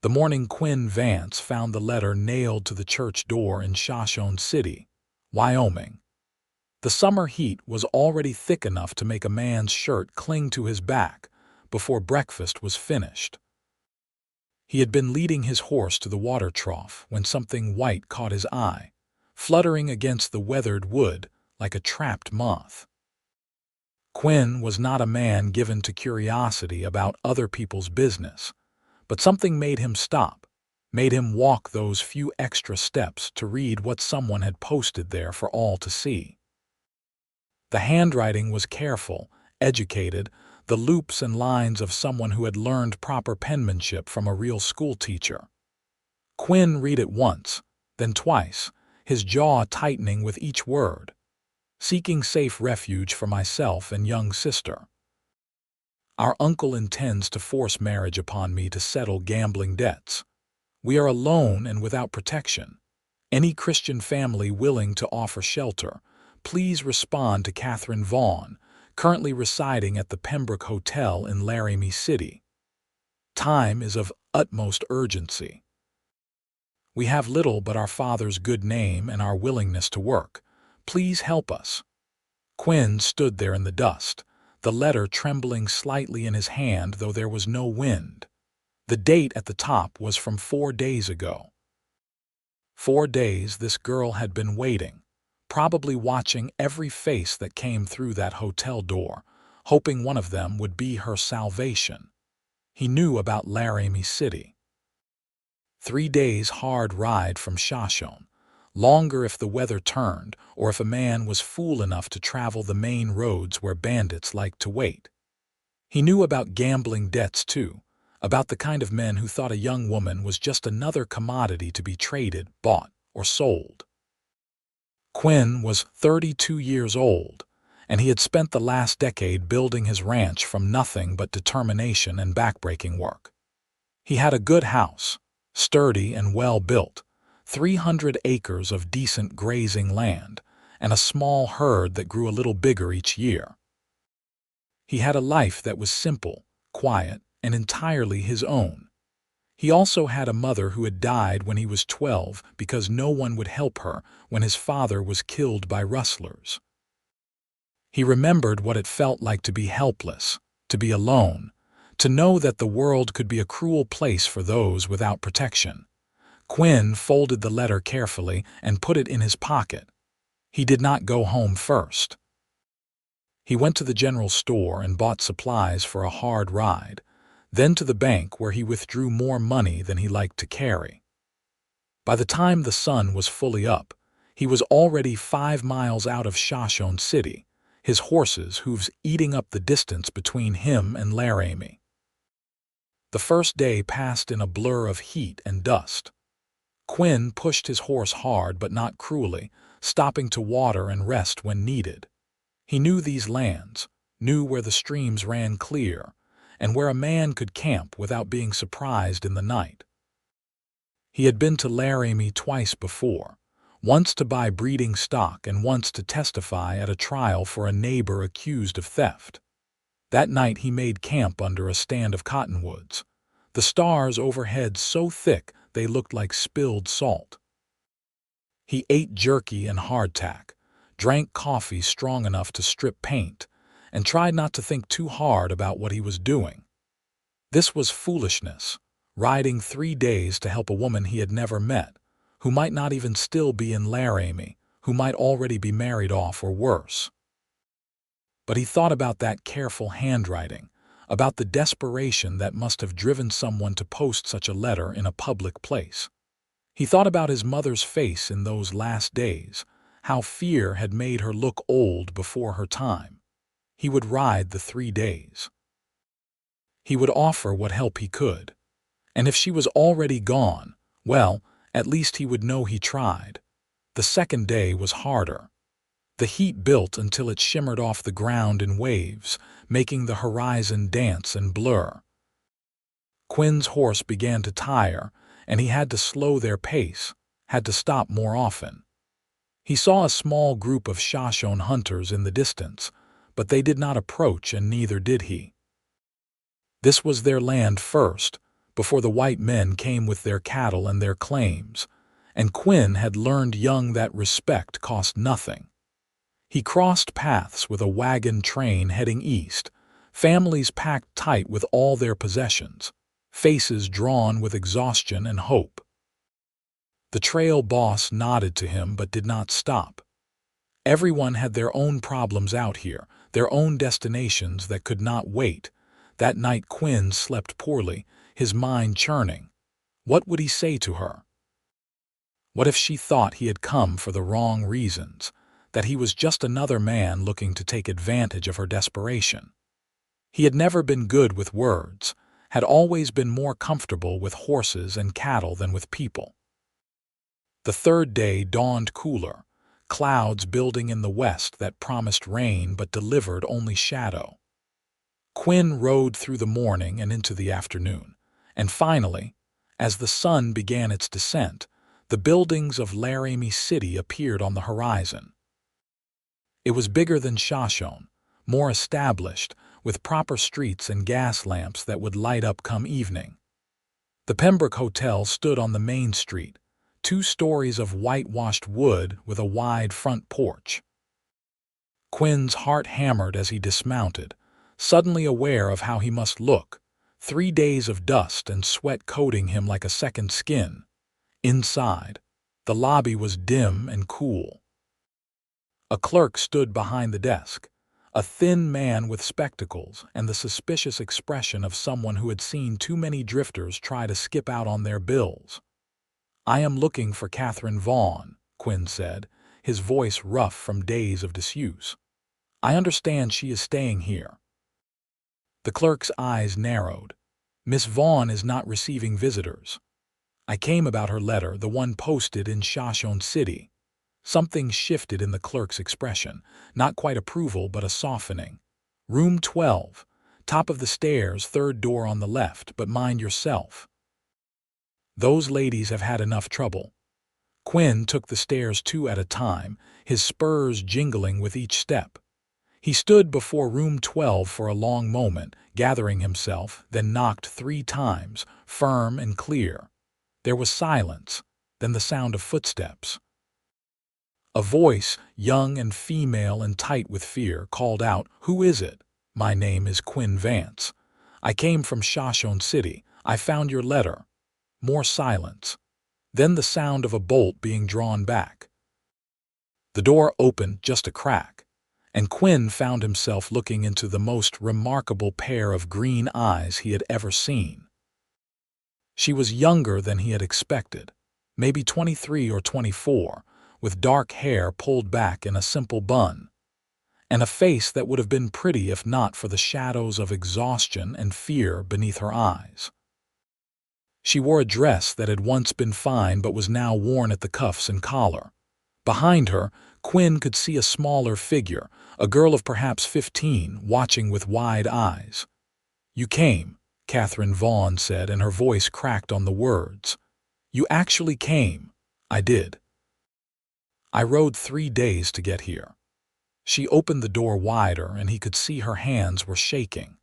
The morning Quinn Vance found the letter nailed to the church door in Shoshone City, Wyoming. The summer heat was already thick enough to make a man's shirt cling to his back before breakfast was finished. He had been leading his horse to the water trough when something white caught his eye, fluttering against the weathered wood like a trapped moth. Quinn was not a man given to curiosity about other people's business, but something made him stop, made him walk those few extra steps to read what someone had posted there for all to see. The handwriting was careful, educated, the loops and lines of someone who had learned proper penmanship from a real schoolteacher. Quinn read it once, then twice, his jaw tightening with each word. Seeking safe refuge for myself and young sister. Our uncle intends to force marriage upon me to settle gambling debts. We are alone and without protection. Any Christian family willing to offer shelter, please respond to Katherine Vaughn, currently residing at the Pembroke Hotel in Laramie City. Time is of utmost urgency. We have little but our father's good name and our willingness to work. Please help us. Quinn stood there in the dust, the letter trembling slightly in his hand though there was no wind. The date at the top was from 4 days ago. 4 days this girl had been waiting, probably watching every face that came through that hotel door, hoping one of them would be her salvation. He knew about Laramie City. 3 days hard ride from Shoshone. Longer if the weather turned, or if a man was fool enough to travel the main roads where bandits liked to wait. He knew about gambling debts too, about the kind of men who thought a young woman was just another commodity to be traded, bought, or sold. Quinn was 32 years old, and he had spent the last decade building his ranch from nothing but determination and backbreaking work. He had a good house, sturdy and well-built, 300 acres of decent grazing land, and a small herd that grew a little bigger each year. He had a life that was simple, quiet, and entirely his own. He also had a mother who had died when he was 12 because no one would help her when his father was killed by rustlers. He remembered what it felt like to be helpless, to be alone, to know that the world could be a cruel place for those without protection. Quinn folded the letter carefully and put it in his pocket. He did not go home first. He went to the general store and bought supplies for a hard ride, then to the bank where he withdrew more money than he liked to carry. By the time the sun was fully up, he was already 5 miles out of Shoshone City, his horses' hooves eating up the distance between him and Laramie. The first day passed in a blur of heat and dust. Quinn pushed his horse hard but not cruelly, stopping to water and rest when needed. He knew these lands, knew where the streams ran clear, and where a man could camp without being surprised in the night. He had been to Laramie twice before, once to buy breeding stock and once to testify at a trial for a neighbor accused of theft. That night he made camp under a stand of cottonwoods, the stars overhead so thick they looked like spilled salt. He ate jerky and hardtack, drank coffee strong enough to strip paint, and tried not to think too hard about what he was doing. This was foolishness, riding 3 days to help a woman he had never met, who might not even still be in Laramie, who might already be married off or worse. But he thought about that careful handwriting, about the desperation that must have driven someone to post such a letter in a public place. He thought about his mother's face in those last days, how fear had made her look old before her time. He would ride the 3 days. He would offer what help he could. And if she was already gone, well, at least he would know he tried. The second day was harder. The heat built until it shimmered off the ground in waves, making the horizon dance and blur. Quinn's horse began to tire, and he had to slow their pace, had to stop more often. He saw a small group of Shoshone hunters in the distance, but they did not approach and neither did he. This was their land first, before the white men came with their cattle and their claims, and Quinn had learned young that respect cost nothing. He crossed paths with a wagon train heading east, families packed tight with all their possessions, faces drawn with exhaustion and hope. The trail boss nodded to him but did not stop. Everyone had their own problems out here, their own destinations that could not wait. That night Quinn slept poorly, his mind churning. What would he say to her? What if she thought he had come for the wrong reasons, that he was just another man looking to take advantage of her desperation? He had never been good with words, had always been more comfortable with horses and cattle than with people. The third day dawned cooler, clouds building in the west that promised rain but delivered only shadow. Quinn rode through the morning and into the afternoon, and finally, as the sun began its descent, the buildings of Laramie City appeared on the horizon. It was bigger than Shoshone, more established, with proper streets and gas lamps that would light up come evening. The Pembroke Hotel stood on the main street, 2 stories of whitewashed wood with a wide front porch. Quinn's heart hammered as he dismounted, suddenly aware of how he must look, 3 days of dust and sweat coating him like a second skin. Inside, the lobby was dim and cool. A clerk stood behind the desk, a thin man with spectacles and the suspicious expression of someone who had seen too many drifters try to skip out on their bills. "I am looking for Katherine Vaughn," Quinn said, his voice rough from days of disuse. "I understand she is staying here." The clerk's eyes narrowed. "Miss Vaughn is not receiving visitors. I came about her letter, the one posted in Shoshone City." Something shifted in the clerk's expression, not quite approval but a softening. "Room 12, top of the stairs, 3rd door on the left, but mind yourself. Those ladies have had enough trouble." Quinn took the stairs 2 at a time, his spurs jingling with each step. He stood before room 12 for a long moment, gathering himself, then knocked 3 times, firm and clear. There was silence, then the sound of footsteps. A voice, young and female and tight with fear, called out, "Who is it?" "My name is Quinn Vance. I came from Shoshone City. I found your letter." More silence. Then the sound of a bolt being drawn back. The door opened just a crack, and Quinn found himself looking into the most remarkable pair of green eyes he had ever seen. She was younger than he had expected, maybe 23 or 24, with dark hair pulled back in a simple bun, and a face that would have been pretty if not for the shadows of exhaustion and fear beneath her eyes. She wore a dress that had once been fine but was now worn at the cuffs and collar. Behind her, Quinn could see a smaller figure, a girl of perhaps 15, watching with wide eyes. "You came," Katherine Vaughn said, and her voice cracked on the words. "You actually came." "I did. I rode 3 days to get here." She opened the door wider, and he could see her hands were shaking.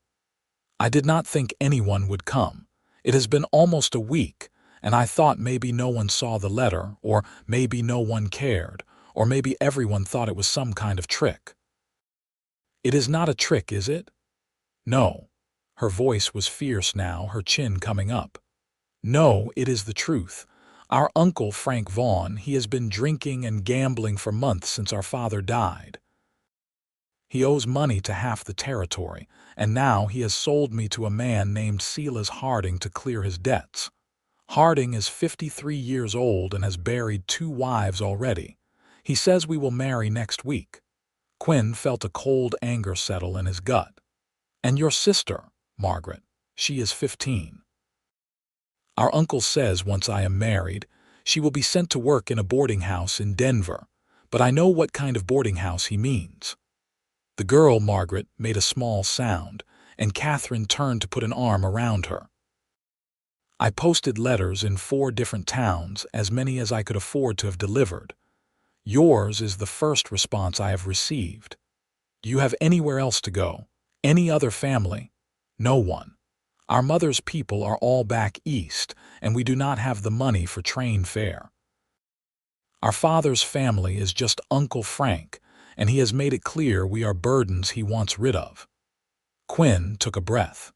"I did not think anyone would come. It has been almost a week, and I thought maybe no one saw the letter, or maybe no one cared, or maybe everyone thought it was some kind of trick." "It is not a trick, is it?" "No." Her voice was fierce now, her chin coming up. "No, it is the truth. Our uncle, Frank Vaughn, he has been drinking and gambling for months since our father died. He owes money to half the territory, and now he has sold me to a man named Silas Harding to clear his debts. Harding is 53 years old and has buried 2 wives already. He says we will marry next week." Quinn felt a cold anger settle in his gut. "And your sister, Margaret, she is 15. Our uncle says once I am married, she will be sent to work in a boarding house in Denver, but I know what kind of boarding house he means." The girl, Margaret, made a small sound, and Katherine turned to put an arm around her. "I posted letters in 4 different towns, as many as I could afford to have delivered. Yours is the first response I have received. Do you have anywhere else to go? Any other family?" "No one. Our mother's people are all back east, and we do not have the money for train fare. Our father's family is just Uncle Frank, and he has made it clear we are burdens he wants rid of." Quinn took a breath.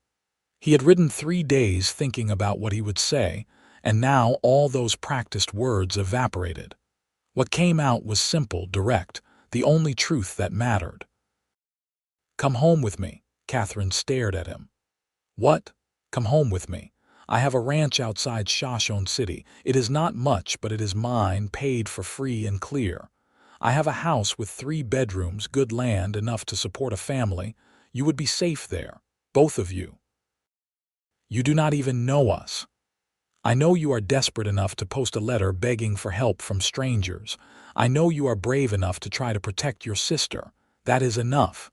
He had ridden 3 days thinking about what he would say, and now all those practiced words evaporated. What came out was simple, direct, the only truth that mattered. "Come home with me." Katherine stared at him. "What? Come home with me? I have a ranch outside Shoshone City. It is not much, but it is mine, paid for free and clear. I have a house with 3 bedrooms, good land, enough to support a family. You would be safe there, both of you. You do not even know us. I know you are desperate enough to post a letter begging for help from strangers. I know you are brave enough to try to protect your sister. That is enough.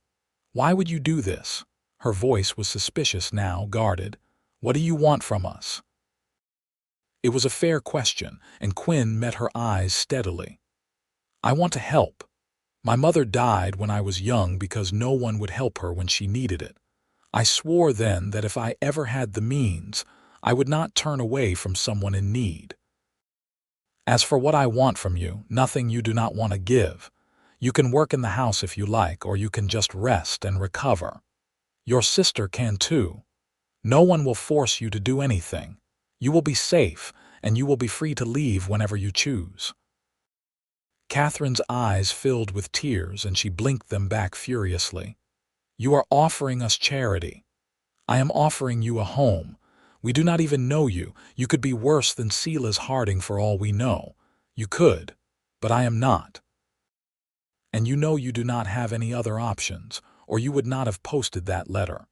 Why would you do this?" Her voice was suspicious now, guarded. "What do you want from us?" It was a fair question, and Quinn met her eyes steadily. "I want to help. My mother died when I was young because no one would help her when she needed it. I swore then that if I ever had the means, I would not turn away from someone in need. As for what I want from you, nothing you do not want to give. You can work in the house if you like, or you can just rest and recover. Your sister can too. No one will force you to do anything. You will be safe, and you will be free to leave whenever you choose." Katherine's eyes filled with tears, and she blinked them back furiously. "You are offering us charity. I am offering you a home. We do not even know you. You could be worse than Silas Harding for all we know. You could, but I am not. And you know you do not have any other options, or you would not have posted that letter."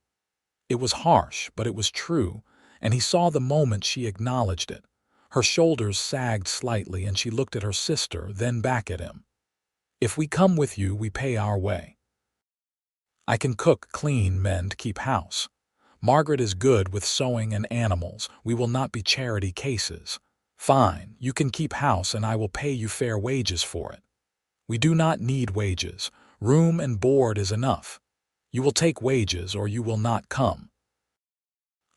It was harsh, but it was true, and he saw the moment she acknowledged it. Her shoulders sagged slightly, and she looked at her sister, then back at him. "If we come with you, we pay our way. I can cook, clean, mend, keep house. Margaret is good with sewing and animals. We will not be charity cases. Fine, you can keep house, and I will pay you fair wages for it. We do not need wages. Room and board is enough. You will take wages, or you will not come.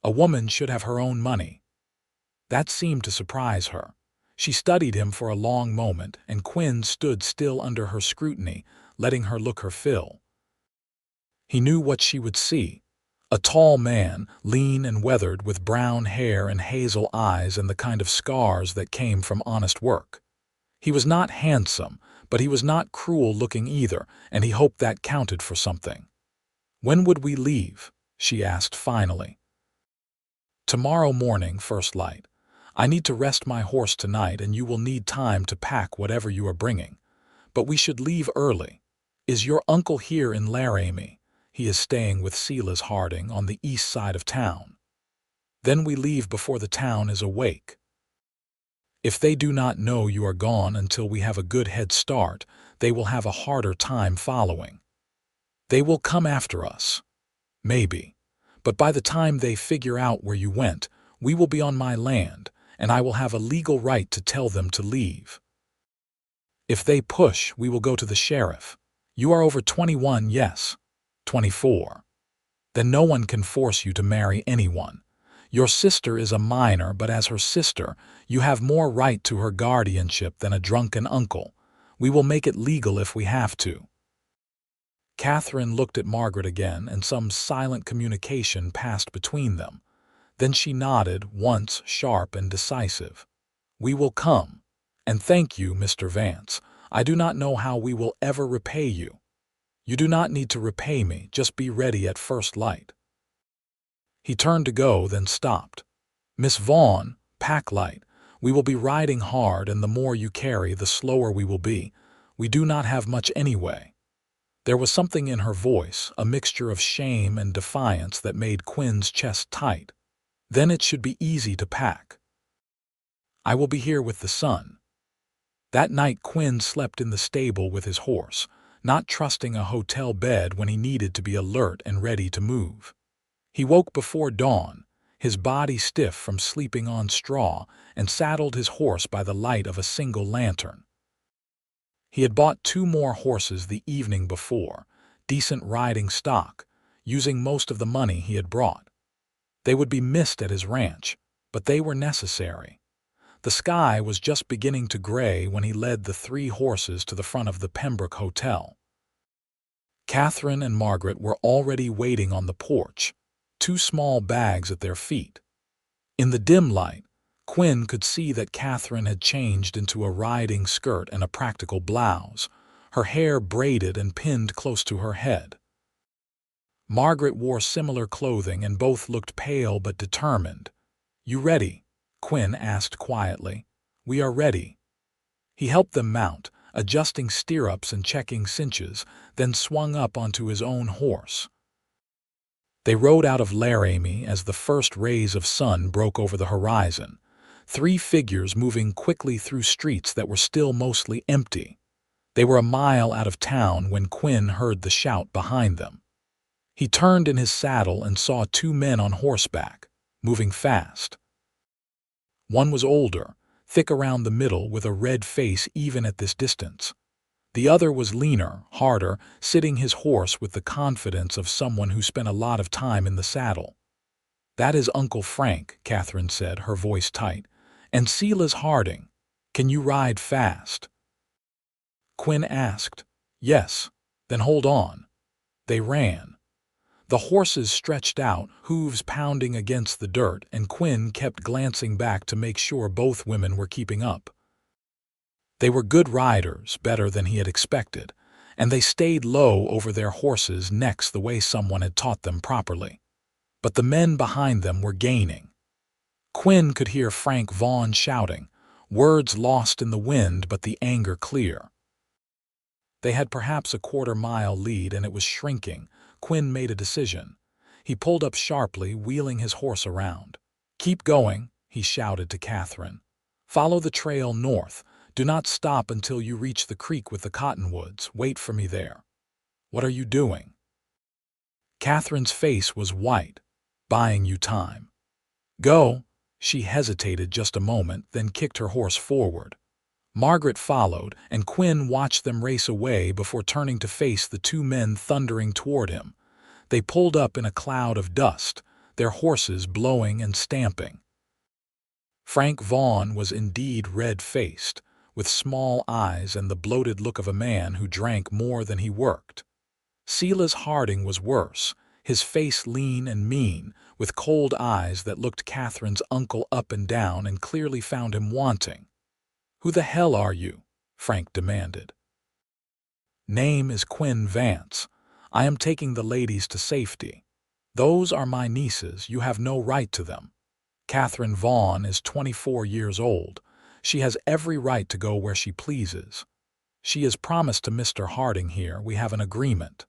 A woman should have her own money." That seemed to surprise her. She studied him for a long moment, and Quinn stood still under her scrutiny, letting her look her fill. He knew what she would see. A tall man, lean and weathered, with brown hair and hazel eyes and the kind of scars that came from honest work. He was not handsome, but he was not cruel-looking either, and he hoped that counted for something. "When would we leave?" she asked finally. "Tomorrow morning, first light. I need to rest my horse tonight, and you will need time to pack whatever you are bringing. But we should leave early. Is your uncle here in Laramie? He is staying with Silas Harding on the east side of town. Then we leave before the town is awake. If they do not know you are gone until we have a good head start, they will have a harder time following. They will come after us. Maybe. But by the time they figure out where you went, we will be on my land, and I will have a legal right to tell them to leave. If they push, we will go to the sheriff. You are over 21, yes? 24. Then no one can force you to marry anyone. Your sister is a minor, but as her sister, you have more right to her guardianship than a drunken uncle. We will make it legal if we have to." Katherine looked at Margaret again, and some silent communication passed between them. Then she nodded, once sharp and decisive. "We will come. And thank you, Mr. Vance. I do not know how we will ever repay you. You do not need to repay me, just be ready at first light." He turned to go, then stopped. "Miss Vaughn, pack light. We will be riding hard, and the more you carry, the slower we will be. We do not have much anyway." There was something in her voice, a mixture of shame and defiance, that made Quinn's chest tight. "Then it should be easy to pack. I will be here with the sun." That night Quinn slept in the stable with his horse, not trusting a hotel bed when he needed to be alert and ready to move. He woke before dawn, his body stiff from sleeping on straw, and saddled his horse by the light of a single lantern. He had bought 2 more horses the evening before, decent riding stock, using most of the money he had brought. They would be missed at his ranch, but they were necessary. The sky was just beginning to gray when he led the 3 horses to the front of the Pembroke Hotel. Katherine and Margaret were already waiting on the porch, 2 small bags at their feet. In the dim light, Quinn could see that Katherine had changed into a riding skirt and a practical blouse, her hair braided and pinned close to her head. Margaret wore similar clothing and both looked pale but determined. "You ready?" Quinn asked quietly. "We are ready." He helped them mount, adjusting stirrups and checking cinches, then swung up onto his own horse. They rode out of Laramie as the first rays of sun broke over the horizon, 3 figures moving quickly through streets that were still mostly empty. They were a mile out of town when Quinn heard the shout behind them. He turned in his saddle and saw 2 men on horseback, moving fast. One was older, thick around the middle with a red face even at this distance. The other was leaner, harder, sitting his horse with the confidence of someone who spent a lot of time in the saddle. "That is Uncle Frank," Katherine said, her voice tight. "And Silas Harding. Can you ride fast?" Quinn asked. "Yes." "Then hold on." They ran. The horses stretched out, hooves pounding against the dirt, and Quinn kept glancing back to make sure both women were keeping up. They were good riders, better than he had expected, and they stayed low over their horses' necks the way someone had taught them properly. But the men behind them were gaining. Quinn could hear Frank Vaughn shouting, words lost in the wind but the anger clear. They had perhaps a quarter-mile lead and it was shrinking. Quinn made a decision. He pulled up sharply, wheeling his horse around. "Keep going," he shouted to Katherine. "Follow the trail north. Do not stop until you reach the creek with the cottonwoods. Wait for me there." "What are you doing?" Katherine's face was white. "Buying you time." "Go." She hesitated just a moment, then kicked her horse forward. Margaret followed, and Quinn watched them race away before turning to face the 2 men thundering toward him. They pulled up in a cloud of dust, their horses blowing and stamping. Frank Vaughn was indeed red-faced, with small eyes and the bloated look of a man who drank more than he worked. Silas Harding was worse, his face lean and mean, with cold eyes that looked Katherine's uncle up and down and clearly found him wanting. "Who the hell are you?" Frank demanded. "Name is Quinn Vance. I am taking the ladies to safety. Those are my nieces. You have no right to them. Katherine Vaughn is 24 years old. She has every right to go where she pleases. She has promised to Mr. Harding here. We have an agreement."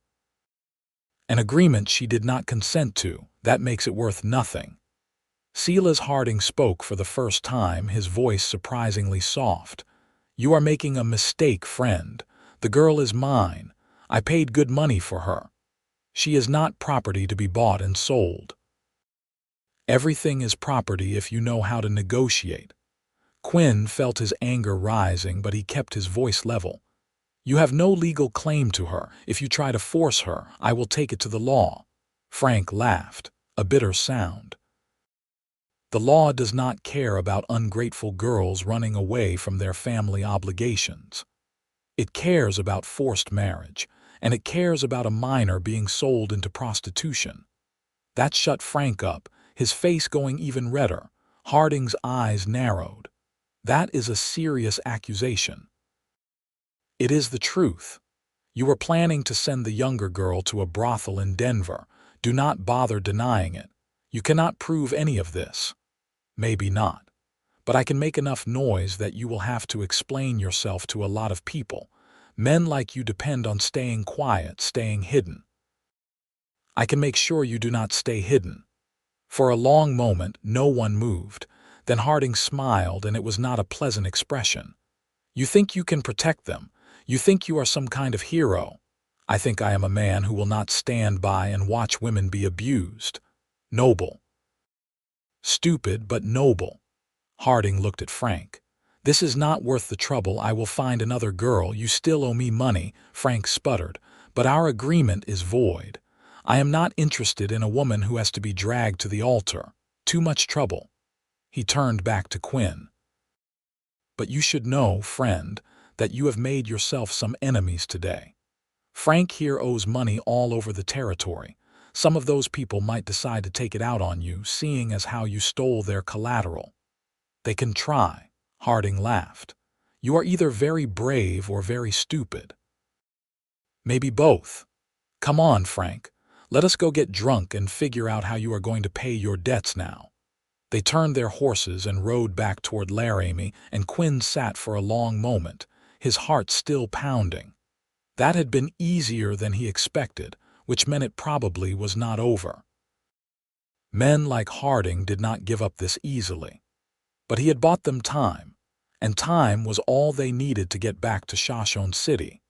"An agreement she did not consent to. That makes it worth nothing." Silas Harding spoke for the first time, his voice surprisingly soft. "You are making a mistake, friend. The girl is mine. I paid good money for her. She is not property to be bought and sold." "Everything is property if you know how to negotiate." Quinn felt his anger rising, but he kept his voice level. "You have no legal claim to her. If you try to force her, I will take it to the law." Frank laughed, a bitter sound. "The law does not care about ungrateful girls running away from their family obligations. It cares about forced marriage, and it cares about a minor being sold into prostitution." That shut Frank up, his face going even redder. Harding's eyes narrowed. "That is a serious accusation." "It is the truth. You were planning to send the younger girl to a brothel in Denver. Do not bother denying it. You cannot prove any of this." "Maybe not. But I can make enough noise that you will have to explain yourself to a lot of people. Men like you depend on staying quiet, staying hidden." "I can make sure you do not stay hidden." For a long moment, no one moved. Then Harding smiled, and it was not a pleasant expression. "You think you can protect them. You think you are some kind of hero. I think I am a man who will not stand by and watch women be abused. Noble." "Stupid, but noble." Harding looked at Frank. "This is not worth the trouble. I will find another girl. You still owe me money," Frank sputtered, "but our agreement is void. I am not interested in a woman who has to be dragged to the altar. Too much trouble." He turned back to Quinn. "But you should know, friend, that you have made yourself some enemies today. Frank here owes money all over the territory. Some of those people might decide to take it out on you, seeing as how you stole their collateral." "They can try," Harding laughed. "You are either very brave or very stupid." "Maybe both. Come on, Frank. Let us go get drunk and figure out how you are going to pay your debts now." They turned their horses and rode back toward Laramie, and Quinn sat for a long moment, his heart still pounding. That had been easier than he expected, which meant it probably was not over. Men like Harding did not give up this easily. But he had bought them time, and time was all they needed to get back to Shoshone City.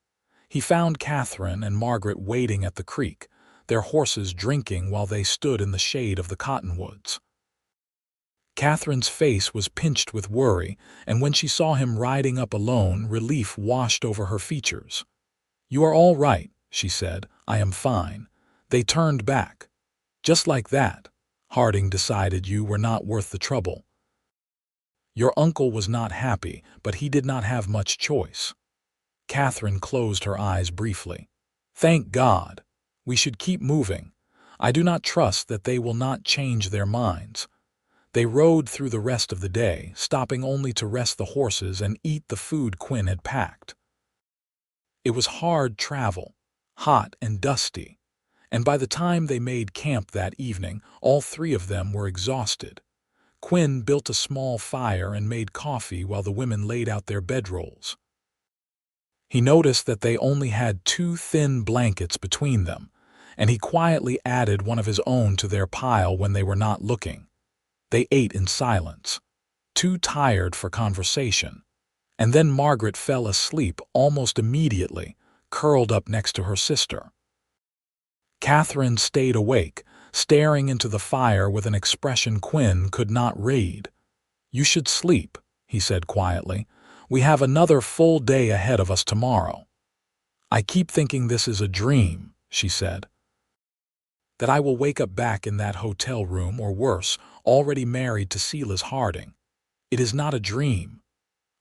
He found Katherine and Margaret waiting at the creek, their horses drinking while they stood in the shade of the cottonwoods. Katherine's face was pinched with worry, and when she saw him riding up alone, relief washed over her features. "You are all right," she said. "I am fine." They turned back. Just like that, Harding decided you were not worth the trouble. Your uncle was not happy, but he did not have much choice. Katherine closed her eyes briefly. "Thank God. We should keep moving. I do not trust that they will not change their minds." They rode through the rest of the day, stopping only to rest the horses and eat the food Quinn had packed. It was hard travel, hot and dusty, and by the time they made camp that evening, all three of them were exhausted. Quinn built a small fire and made coffee while the women laid out their bedrolls. He noticed that they only had 2 thin blankets between them, and he quietly added one of his own to their pile when they were not looking. They ate in silence, too tired for conversation, and then Margaret fell asleep almost immediately, curled up next to her sister. Katherine stayed awake, staring into the fire with an expression Quinn could not read. "You should sleep," he said quietly. "We have another full day ahead of us tomorrow." "I keep thinking this is a dream," she said. "That I will wake up back in that hotel room, or worse, already married to Silas Harding. It is not a dream.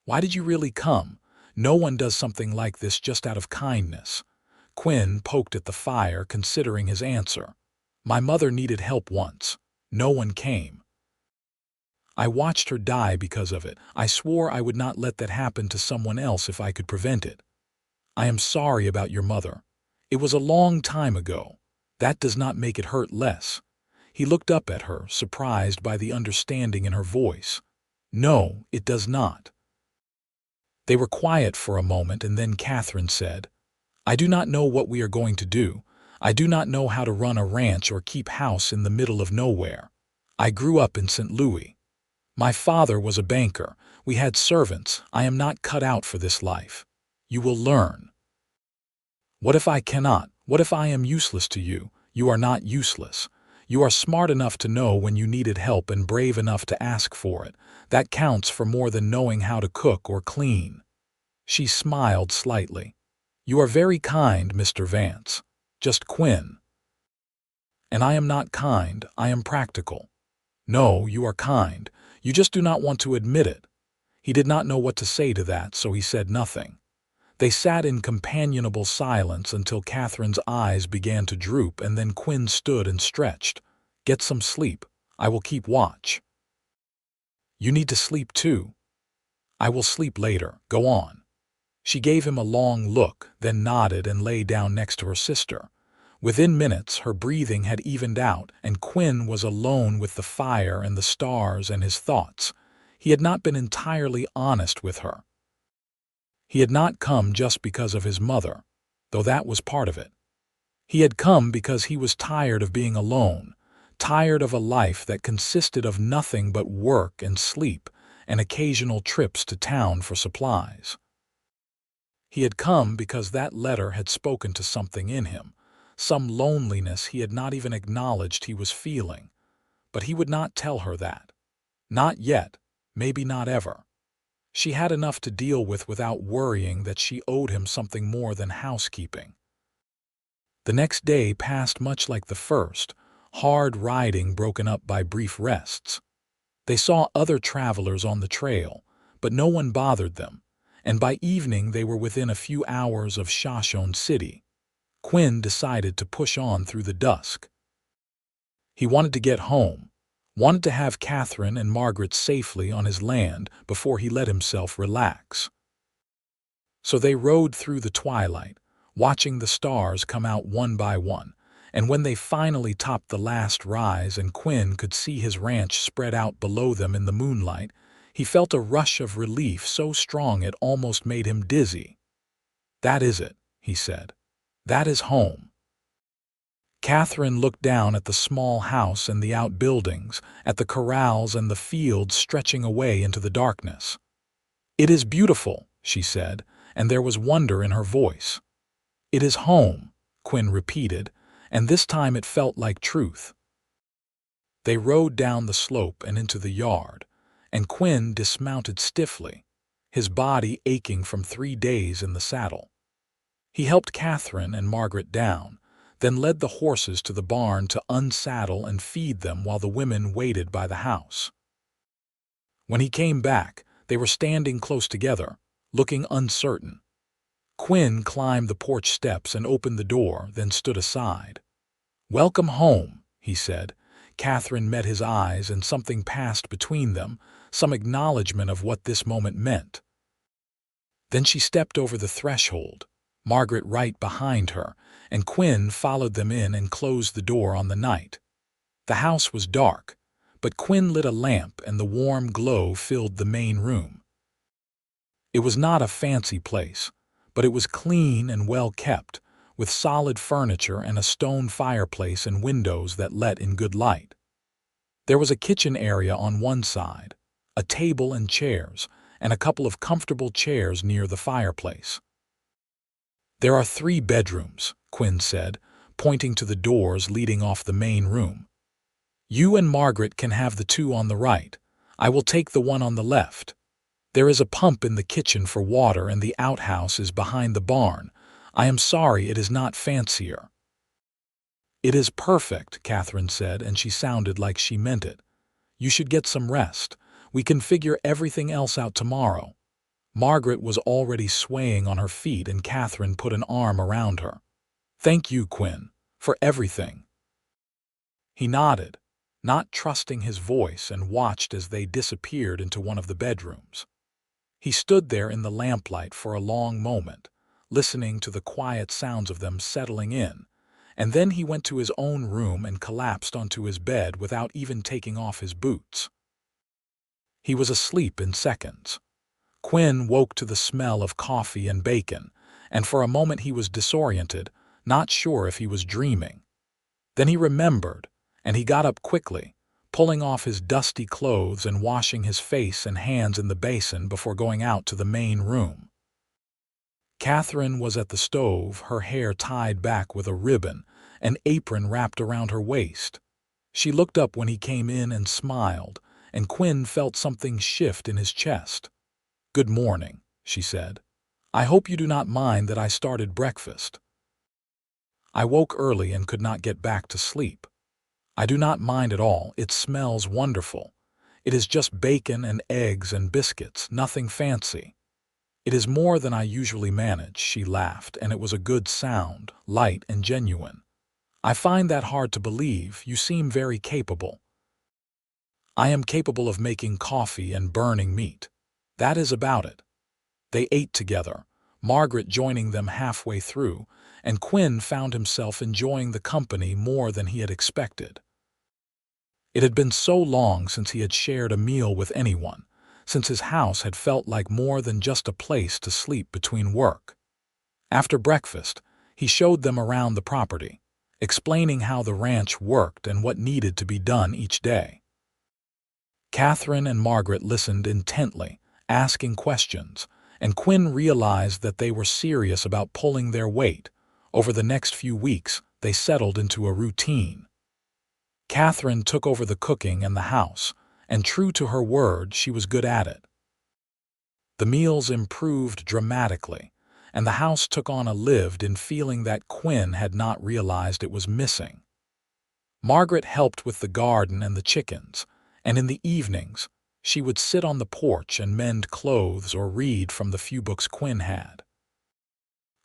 Why did you really come? No one does something like this just out of kindness." Quinn poked at the fire, considering his answer. "My mother needed help once. No one came. I watched her die because of it. I swore I would not let that happen to someone else if I could prevent it. I am sorry about your mother. It was a long time ago. That does not make it hurt less." He looked up at her, surprised by the understanding in her voice. "No, it does not." They were quiet for a moment, and then Katherine said, "I do not know what we are going to do. I do not know how to run a ranch or keep house in the middle of nowhere. I grew up in St. Louis. My father was a banker. We had servants. I am not cut out for this life. You will learn." "What if I cannot? What if I am useless to you?" "You are not useless. You are smart enough to know when you needed help and brave enough to ask for it. That counts for more than knowing how to cook or clean." She smiled slightly. "You are very kind, Mr. Vance. Just Quinn." "And I am not kind, I am practical." "No, you are kind. You just do not want to admit it." He did not know what to say to that, so he said nothing. They sat in companionable silence until Katherine's eyes began to droop, and then Quinn stood and stretched. "Get some sleep. I will keep watch." "You need to sleep too." "I will sleep later. Go on." She gave him a long look, then nodded and lay down next to her sister. Within minutes, her breathing had evened out, and Quinn was alone with the fire and the stars and his thoughts. He had not been entirely honest with her. He had not come just because of his mother, though that was part of it. He had come because he was tired of being alone, tired of a life that consisted of nothing but work and sleep and occasional trips to town for supplies. He had come because that letter had spoken to something in him, some loneliness he had not even acknowledged he was feeling. But he would not tell her that. Not yet, maybe not ever. She had enough to deal with without worrying that she owed him something more than housekeeping. The next day passed much like the first, hard riding broken up by brief rests. They saw other travelers on the trail, but no one bothered them, and by evening they were within a few hours of Shoshone City. Quinn decided to push on through the dusk. He wanted to get home, wanted to have Katherine and Margaret safely on his land before he let himself relax. So they rode through the twilight, watching the stars come out one by one, and when they finally topped the last rise and Quinn could see his ranch spread out below them in the moonlight, he felt a rush of relief so strong it almost made him dizzy. "That is it," he said. "That is home." Katherine looked down at the small house and the outbuildings, at the corrals and the fields stretching away into the darkness. "It is beautiful," she said, and there was wonder in her voice. "It is home," Quinn repeated, and this time it felt like truth. They rode down the slope and into the yard, and Quinn dismounted stiffly, his body aching from 3 days in the saddle. He helped Katherine and Margaret down, then led the horses to the barn to unsaddle and feed them while the women waited by the house. When he came back, they were standing close together, looking uncertain. Quinn climbed the porch steps and opened the door, then stood aside. "Welcome home," he said. Katherine met his eyes and something passed between them, some acknowledgement of what this moment meant. Then she stepped over the threshold, Margaret right behind her, and Quinn followed them in and closed the door on the night. The house was dark, but Quinn lit a lamp and the warm glow filled the main room. It was not a fancy place, but it was clean and well kept, with solid furniture and a stone fireplace and windows that let in good light. There was a kitchen area on one side, a table and chairs, and a couple of comfortable chairs near the fireplace. "There are 3 bedrooms," Quinn said, pointing to the doors leading off the main room. "You and Margaret can have the 2 on the right. I will take the one on the left. There is a pump in the kitchen for water and the outhouse is behind the barn. I am sorry it is not fancier." "It is perfect," Katherine said, and she sounded like she meant it. "You should get some rest. We can figure everything else out tomorrow." Margaret was already swaying on her feet and Katherine put an arm around her. "Thank you, Quinn, for everything." He nodded, not trusting his voice, and watched as they disappeared into one of the bedrooms. He stood there in the lamplight for a long moment, listening to the quiet sounds of them settling in, and then he went to his own room and collapsed onto his bed without even taking off his boots. He was asleep in seconds. Quinn woke to the smell of coffee and bacon, and for a moment he was disoriented, not sure if he was dreaming. Then he remembered, and he got up quickly, pulling off his dusty clothes and washing his face and hands in the basin before going out to the main room. Katherine was at the stove, her hair tied back with a ribbon, an apron wrapped around her waist. She looked up when he came in and smiled, and Quinn felt something shift in his chest. "Good morning," she said. "I hope you do not mind that I started breakfast. I woke early and could not get back to sleep." "I do not mind at all. It smells wonderful. It is just bacon and eggs and biscuits, nothing fancy." "It is more than I usually manage," she laughed, and it was a good sound, light and genuine. "I find that hard to believe. You seem very capable." "I am capable of making coffee and burning meat. That is about it." They ate together, Margaret joining them halfway through, and Quinn found himself enjoying the company more than he had expected. It had been so long since he had shared a meal with anyone, since his house had felt like more than just a place to sleep between work. After breakfast, he showed them around the property, explaining how the ranch worked and what needed to be done each day. Katherine and Margaret listened intently, asking questions, and Quinn realized that they were serious about pulling their weight. Over the next few weeks, they settled into a routine. Katherine took over the cooking and the house, and true to her word, she was good at it. The meals improved dramatically, and the house took on a lived-in feeling that Quinn had not realized it was missing. Margaret helped with the garden and the chickens, and in the evenings, she would sit on the porch and mend clothes or read from the few books Quinn had.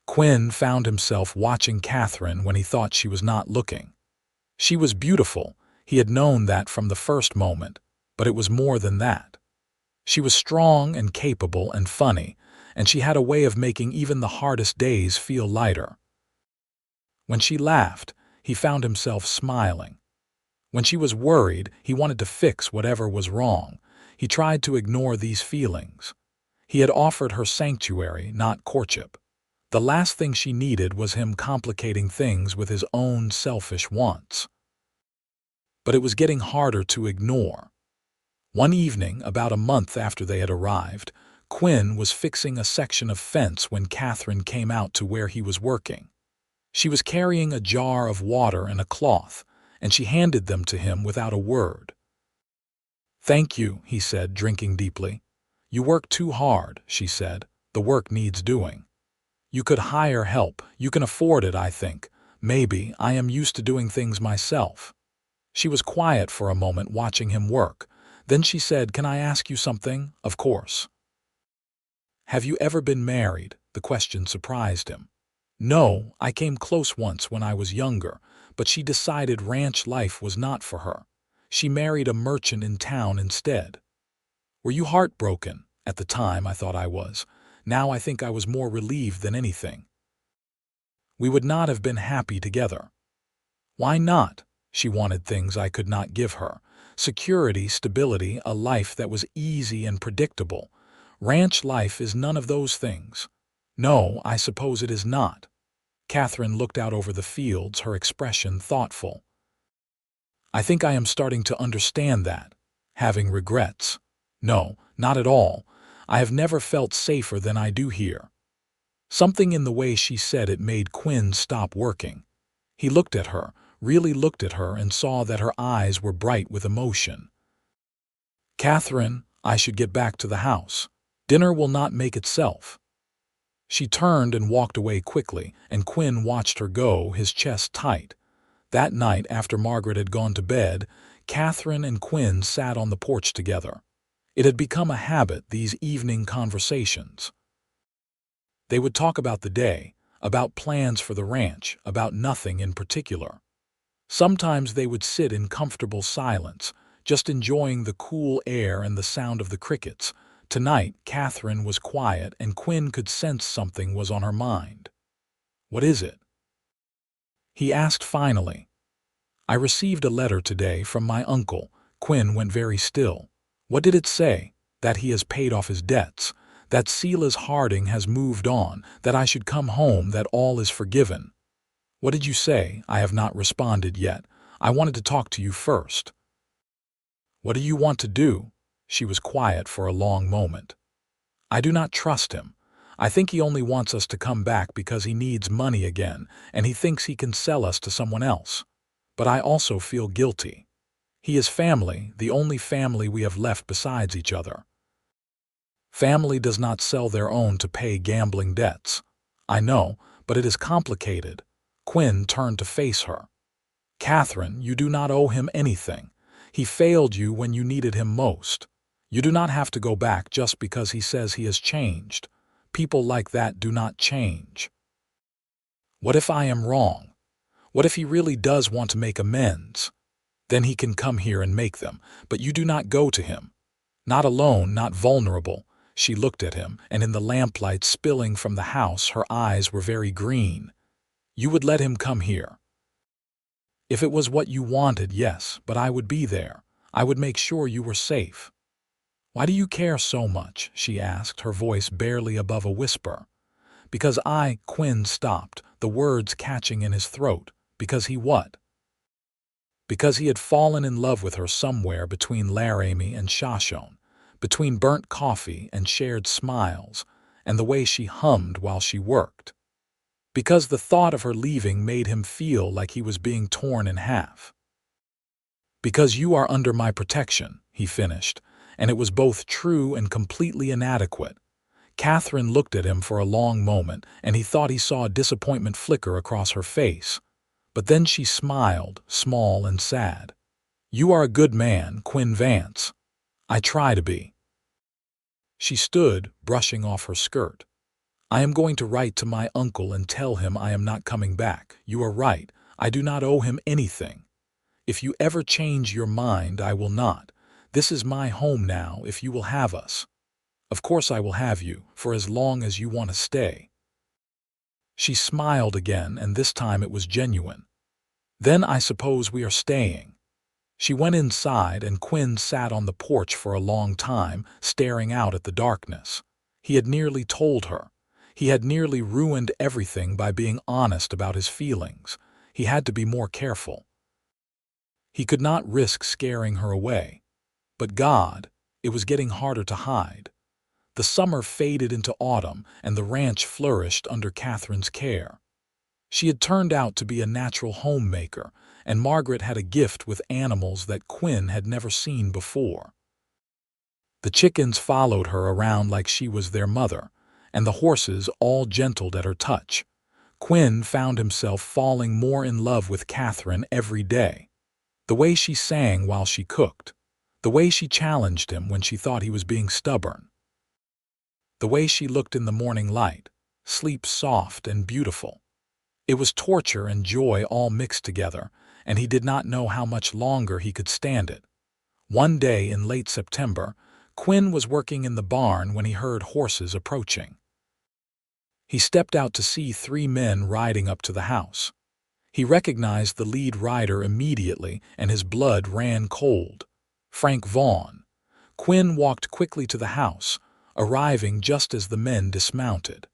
Quinn found himself watching Katherine when he thought she was not looking. She was beautiful, he had known that from the first moment, but it was more than that. She was strong and capable and funny, and she had a way of making even the hardest days feel lighter. When she laughed, he found himself smiling. When she was worried, he wanted to fix whatever was wrong. He tried to ignore these feelings. He had offered her sanctuary, not courtship. The last thing she needed was him complicating things with his own selfish wants. But it was getting harder to ignore. One evening, about a month after they had arrived, Quinn was fixing a section of fence when Katherine came out to where he was working. She was carrying a jar of water and a cloth, and she handed them to him without a word. "Thank you," he said, drinking deeply. "You work too hard," she said. "The work needs doing. You could hire help. You can afford it, I think. Maybe. I am used to doing things myself." She was quiet for a moment, watching him work. Then she said, "Can I ask you something?" "Of course." "Have you ever been married?" The question surprised him. "No, I came close once when I was younger, but she decided ranch life was not for her. She married a merchant in town instead." "Were you heartbroken?" "At the time, I thought I was. Now I think I was more relieved than anything. We would not have been happy together." "Why not?" "She wanted things I could not give her. Security, stability, a life that was easy and predictable. Ranch life is none of those things." "No, I suppose it is not." Katherine looked out over the fields, her expression thoughtful. "I think I am starting to understand that. Having regrets. No, not at all. I have never felt safer than I do here." Something in the way she said it made Quinn stop working. He looked at her, really looked at her, and saw that her eyes were bright with emotion. "Katherine, I should get back to the house. Dinner will not make itself." She turned and walked away quickly, and Quinn watched her go, his chest tight. That night, after Margaret had gone to bed, Katherine and Quinn sat on the porch together. It had become a habit, these evening conversations. They would talk about the day, about plans for the ranch, about nothing in particular. Sometimes they would sit in comfortable silence, just enjoying the cool air and the sound of the crickets. Tonight, Katherine was quiet, and Quinn could sense something was on her mind. "What is it?" he asked finally. "I received a letter today from my uncle." Quinn went very still. "What did it say?" "That he has paid off his debts, that Silas Harding has moved on, that I should come home, that all is forgiven." "What did you say?" "I have not responded yet. I wanted to talk to you first." "What do you want to do?" She was quiet for a long moment. "I do not trust him. I think he only wants us to come back because he needs money again, and he thinks he can sell us to someone else. But I also feel guilty. He is family, the only family we have left besides each other. Family does not sell their own to pay gambling debts." "I know, but it is complicated." Quinn turned to face her. "Katherine, you do not owe him anything. He failed you when you needed him most. You do not have to go back just because he says he has changed. People like that do not change." "What if I am wrong? What if he really does want to make amends? Then he can come here and make them, but you do not go to him. Not alone, not vulnerable." She looked at him, and in the lamplight spilling from the house, her eyes were very green. "You would let him come here?" "If it was what you wanted, yes, but I would be there. I would make sure you were safe." "Why do you care so much?" she asked, her voice barely above a whisper. "Because Quinn stopped, the words catching in his throat. "Because he what?" "Because he had fallen in love with her somewhere between Laramie and Shoshone, between burnt coffee and shared smiles, and the way she hummed while she worked. Because the thought of her leaving made him feel like he was being torn in half." "Because you are under my protection," he finished, and it was both true and completely inadequate. Katherine looked at him for a long moment, and he thought he saw disappointment flicker across her face. But then she smiled, small and sad. "You are a good man, Quinn Vance." "I try to be." She stood, brushing off her skirt. "I am going to write to my uncle and tell him I am not coming back. You are right. I do not owe him anything. If you ever change your mind, I will not. This is my home now, if you will have us. Of course I will have you, for as long as you want to stay." She smiled again, and this time it was genuine. "Then I suppose we are staying." She went inside, and Quinn sat on the porch for a long time, staring out at the darkness. He had nearly told her. He had nearly ruined everything by being honest about his feelings. He had to be more careful. He could not risk scaring her away. But God, it was getting harder to hide. The summer faded into autumn, and the ranch flourished under Katherine's care. She had turned out to be a natural homemaker, and Margaret had a gift with animals that Quinn had never seen before. The chickens followed her around like she was their mother, and the horses all gentled at her touch. Quinn found himself falling more in love with Katherine every day. The way she sang while she cooked. The way she challenged him when she thought he was being stubborn. The way she looked in the morning light, sleep soft and beautiful. It was torture and joy all mixed together, and he did not know how much longer he could stand it. One day in late September, Quinn was working in the barn when he heard horses approaching. He stepped out to see 3 men riding up to the house. He recognized the lead rider immediately, and his blood ran cold. Frank Vaughn. Quinn walked quickly to the house, arriving just as the men dismounted.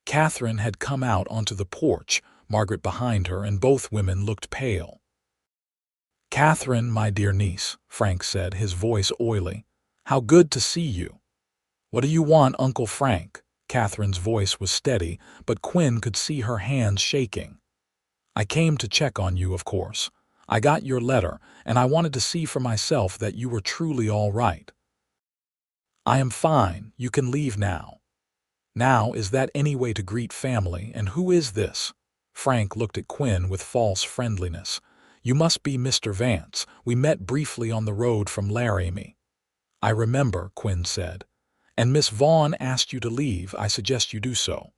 Katherine had come out onto the porch, Margaret behind her, and both women looked pale. "Katherine, my dear niece," Frank said, his voice oily. "How good to see you." "What do you want, Uncle Frank?" Katherine's voice was steady, but Quinn could see her hands shaking. "I came to check on you, of course. I got your letter, and I wanted to see for myself that you were truly all right." "I am fine. You can leave now." "Now, is that any way to greet family, and who is this?" Frank looked at Quinn with false friendliness. "You must be Mr. Vance. We met briefly on the road from Laramie." "I remember," Quinn said. "And Miss Vaughn asked you to leave. I suggest you do so."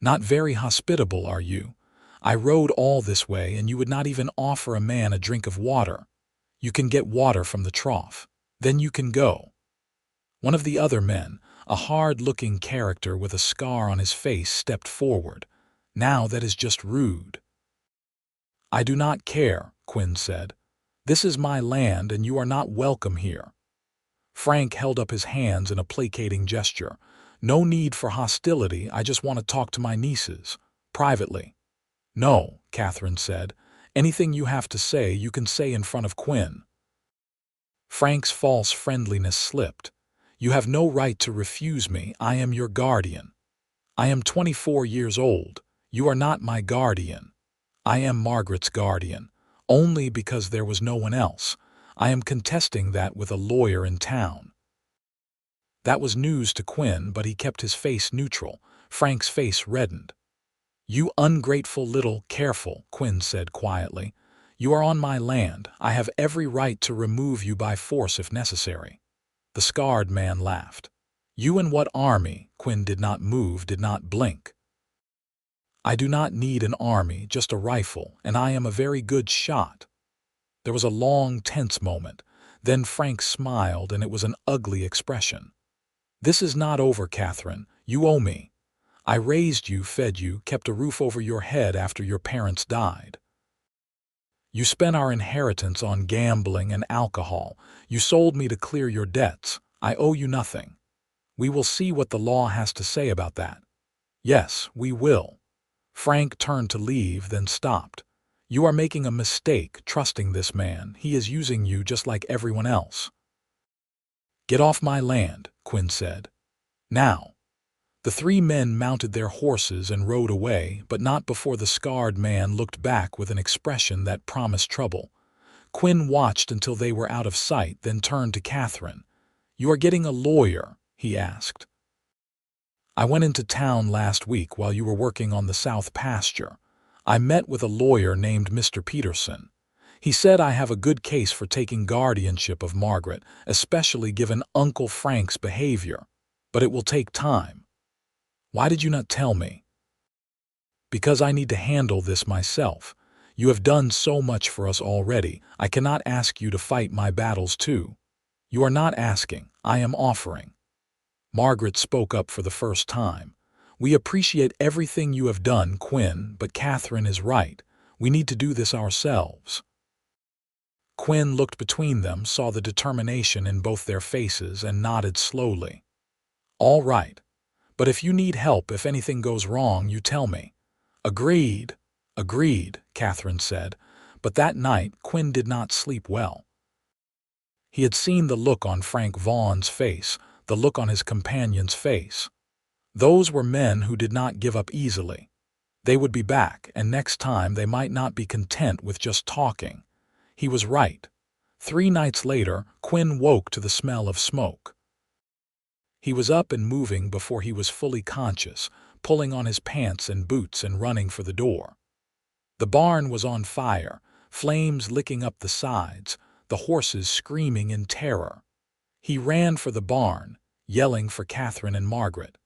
"Not very hospitable, are you? I rode all this way, and you would not even offer a man a drink of water. You can get water from the trough. Then you can go." One of the other men, a hard-looking character with a scar on his face, stepped forward. "Now that is just rude." "I do not care," Quinn said. "This is my land, and you are not welcome here." Frank held up his hands in a placating gesture. "No need for hostility. I just want to talk to my nieces. Privately." "No," Katherine said. "Anything you have to say, you can say in front of Quinn." Frank's false friendliness slipped. "You have no right to refuse me. I am your guardian." "I am 24 years old. You are not my guardian." "I am Margaret's guardian, only because there was no one else. I am contesting that with a lawyer in town." That was news to Quinn, but he kept his face neutral. Frank's face reddened. "You ungrateful little..." "Careful," Quinn said quietly. "You are on my land. I have every right to remove you by force if necessary." The scarred man laughed. "You and what army?" Quinn did not move, did not blink. "I do not need an army, just a rifle, and I am a very good shot." There was a long, tense moment. Then Frank smiled, and it was an ugly expression. "This is not over, Katherine. You owe me. I raised you, fed you, kept a roof over your head after your parents died. You spent our inheritance on gambling and alcohol. You sold me to clear your debts. I owe you nothing. We will see what the law has to say about that." "Yes, we will." Frank turned to leave, then stopped. "You are making a mistake trusting this man. He is using you just like everyone else." "Get off my land," Quinn said. "Now." The 3 men mounted their horses and rode away, but not before the scarred man looked back with an expression that promised trouble. Quinn watched until they were out of sight, then turned to Katherine. "You are getting a lawyer?" he asked. I went into town last week while you were working on the south pasture. I met with a lawyer named Mr. Peterson. He said I have a good case for taking guardianship of Margaret, especially given Uncle Frank's behavior. But it will take time. Why did you not tell me? Because I need to handle this myself. You have done so much for us already. I cannot ask you to fight my battles too. You are not asking, I am offering. Margaret spoke up for the first time. We appreciate everything you have done, Quinn, but Katherine is right. We need to do this ourselves. Quinn looked between them, saw the determination in both their faces, and nodded slowly. All right. But if you need help, if anything goes wrong, you tell me. Agreed. Agreed, Katherine said. But that night, Quinn did not sleep well. He had seen the look on Frank Vaughn's face, the look on his companion's face. Those were men who did not give up easily. They would be back, and next time they might not be content with just talking. He was right. 3 nights later, Quinn woke to the smell of smoke. He was up and moving before he was fully conscious, pulling on his pants and boots and running for the door. The barn was on fire, flames licking up the sides, the horses screaming in terror. He ran for the barn, yelling for Katherine and Margaret.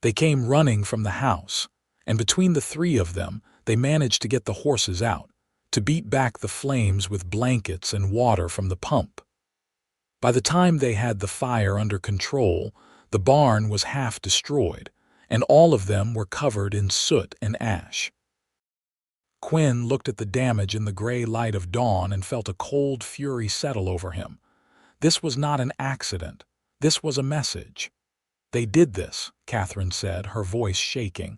They came running from the house, and between the 3 of them, they managed to get the horses out, to beat back the flames with blankets and water from the pump. By the time they had the fire under control, the barn was half destroyed, and all of them were covered in soot and ash. Quinn looked at the damage in the gray light of dawn and felt a cold fury settle over him. This was not an accident. This was a message. They did this, Katherine said, her voice shaking.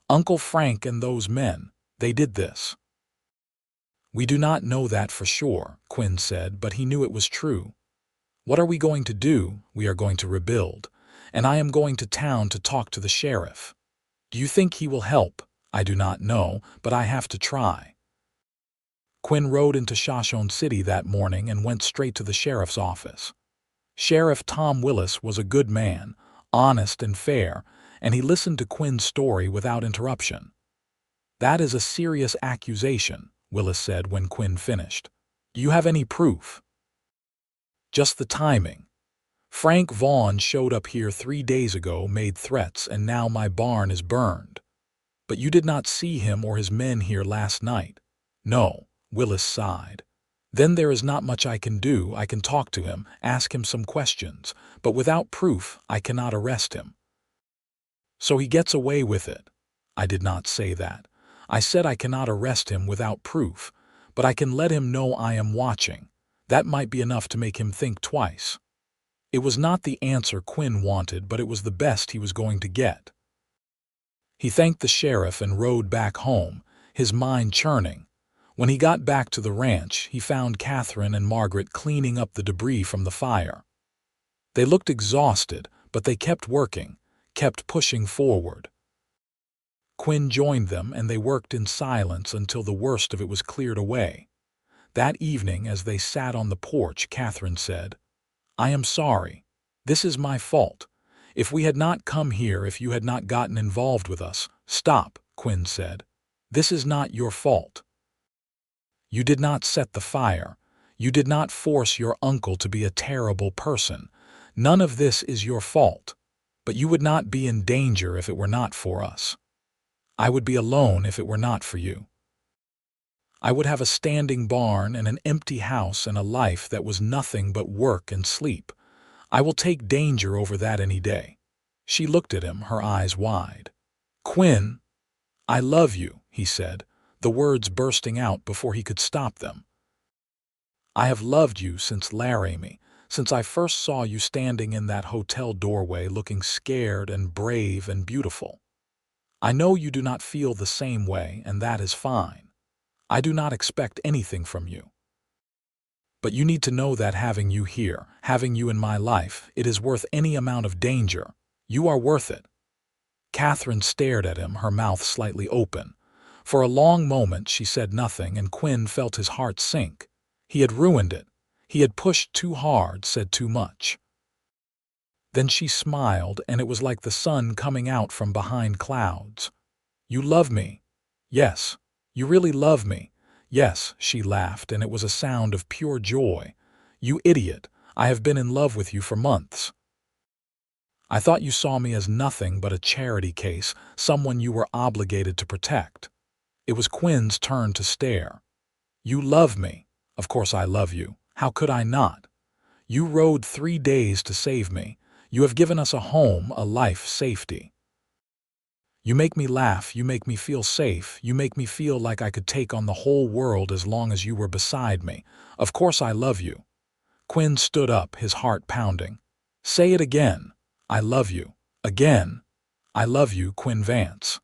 Uncle Frank and those men, they did this. We do not know that for sure, Quinn said, but he knew it was true. What are we going to do? We are going to rebuild, and I am going to town to talk to the sheriff. Do you think he will help? I do not know, but I have to try. Quinn rode into Shoshone City that morning and went straight to the sheriff's office. Sheriff Tom Willis was a good man, honest and fair, and he listened to Quinn's story without interruption. That is a serious accusation, Willis said when Quinn finished. Do you have any proof? Just the timing. Frank Vaughn showed up here 3 days ago, made threats, and now my barn is burned. But you did not see him or his men here last night. No, Willis sighed. Then there is not much I can do. I can talk to him, ask him some questions, but without proof I cannot arrest him. So he gets away with it. I did not say that. I said I cannot arrest him without proof, but I can let him know I am watching. That might be enough to make him think twice. It was not the answer Quinn wanted, but it was the best he was going to get. He thanked the sheriff and rode back home, his mind churning. When he got back to the ranch, he found Katherine and Margaret cleaning up the debris from the fire. They looked exhausted, but they kept working, kept pushing forward. Quinn joined them, and they worked in silence until the worst of it was cleared away. That evening, as they sat on the porch, Katherine said, I am sorry. This is my fault. If we had not come here, if you had not gotten involved with us. Stop, Quinn said. This is not your fault. You did not set the fire. You did not force your uncle to be a terrible person. None of this is your fault. But you would not be in danger if it were not for us. I would be alone if it were not for you. I would have a standing barn and an empty house and a life that was nothing but work and sleep. I will take danger over that any day. She looked at him, her eyes wide. Quinn, I love you, he said, the words bursting out before he could stop them. I have loved you since Laramie, since I first saw you standing in that hotel doorway looking scared and brave and beautiful. I know you do not feel the same way, and that is fine. I do not expect anything from you. But you need to know that having you here, having you in my life, it is worth any amount of danger. You are worth it. Katherine stared at him, her mouth slightly open. For a long moment she said nothing, and Quinn felt his heart sink. He had ruined it. He had pushed too hard, said too much. Then she smiled, and it was like the sun coming out from behind clouds. "You love me." "Yes." "You really love me." "Yes," she laughed, and it was a sound of pure joy. "You idiot. I have been in love with you for months. I thought you saw me as nothing but a charity case, someone you were obligated to protect." It was Quinn's turn to stare. "You love me." "Of course I love you. How could I not? You rode 3 days to save me. You have given us a home, a life, safety. You make me laugh, you make me feel safe, you make me feel like I could take on the whole world as long as you were beside me. Of course I love you." Quinn stood up, his heart pounding. "Say it again." "I love you." "Again." "I love you, Quinn Vance."